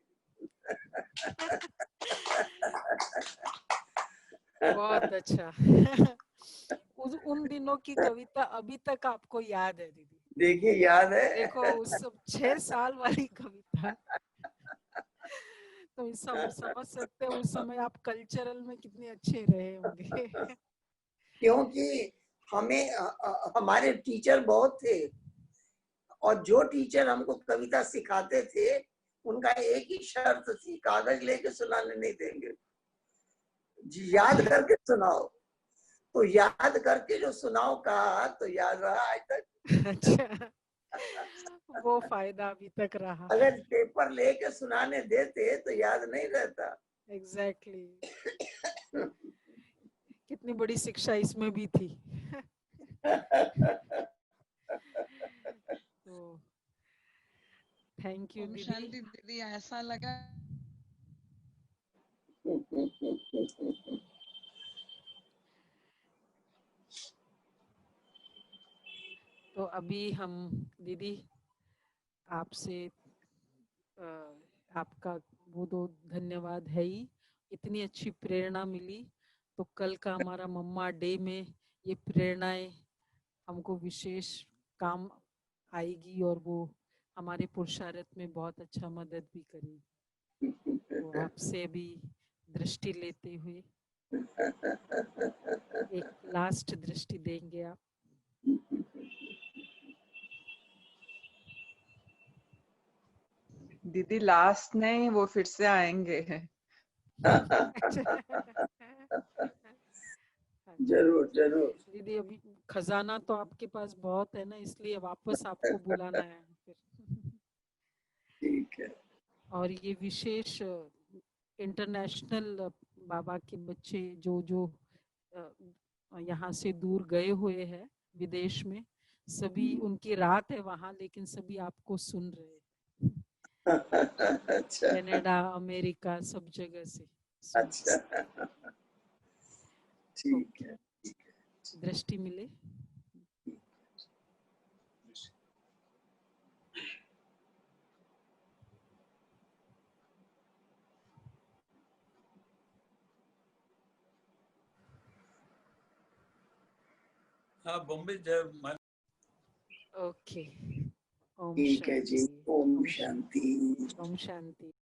बहुत अच्छा। उन दिनों की कविता अभी तक आपको याद है दीदी? देखिए याद है। देखो उस सब 6 साल वाली कविता, तो समझ सकते हैं उस समय आप कल्चरल में कितने अच्छे रहे होंगे। क्योंकि हमें हमारे टीचर बहुत थे और जो टीचर हमको कविता सिखाते थे उनका एक ही शर्त थी, कागज लेके सुनाने नहीं देंगे, याद करके सुनाओ। तो याद करके जो सुनाओ कहा तो याद रहा आज तक। अच्छा, वो फायदा अभी तक रहा। अगर पेपर लेके सुनाने देते तो याद नहीं रहता। एग्जैक्टली। कितनी बड़ी शिक्षा इसमें भी थी। तो थैंक यू दीदी। शांति दीदी, ऐसा लगा तो अभी हम दीदी आपसे आपका वो तो धन्यवाद है ही, इतनी अच्छी प्रेरणा मिली। तो कल का हमारा मम्मा डे में ये प्रेरणाएं हमको विशेष काम आएगी और वो हमारे पुरुषार्थ में बहुत अच्छा मदद भी करेगी। तो आपसे भी दृष्टि लेते हुए एक लास्ट दृष्टि देंगे आप? दीदी लास्ट नहीं, वो फिर से आएंगे। जरूर जरूर। दीदी अभी खजाना तो आपके पास बहुत है ना, इसलिए वापस आपको बुलाना है फिर। ठीक है। और ये विशेष इंटरनेशनल बाबा के बच्चे जो जो यहाँ से दूर गए हुए हैं विदेश में, सभी उनकी रात है वहाँ, लेकिन सभी आपको सुन रहे हैं। अच्छा कनाडा, अमेरिका, सब जगह से। अच्छा ठीक है। दृष्टि मिले। हाँ, बॉम्बे जब ओके। ओम ठीक है जी। शांति। ओम शांति। ओम शांति।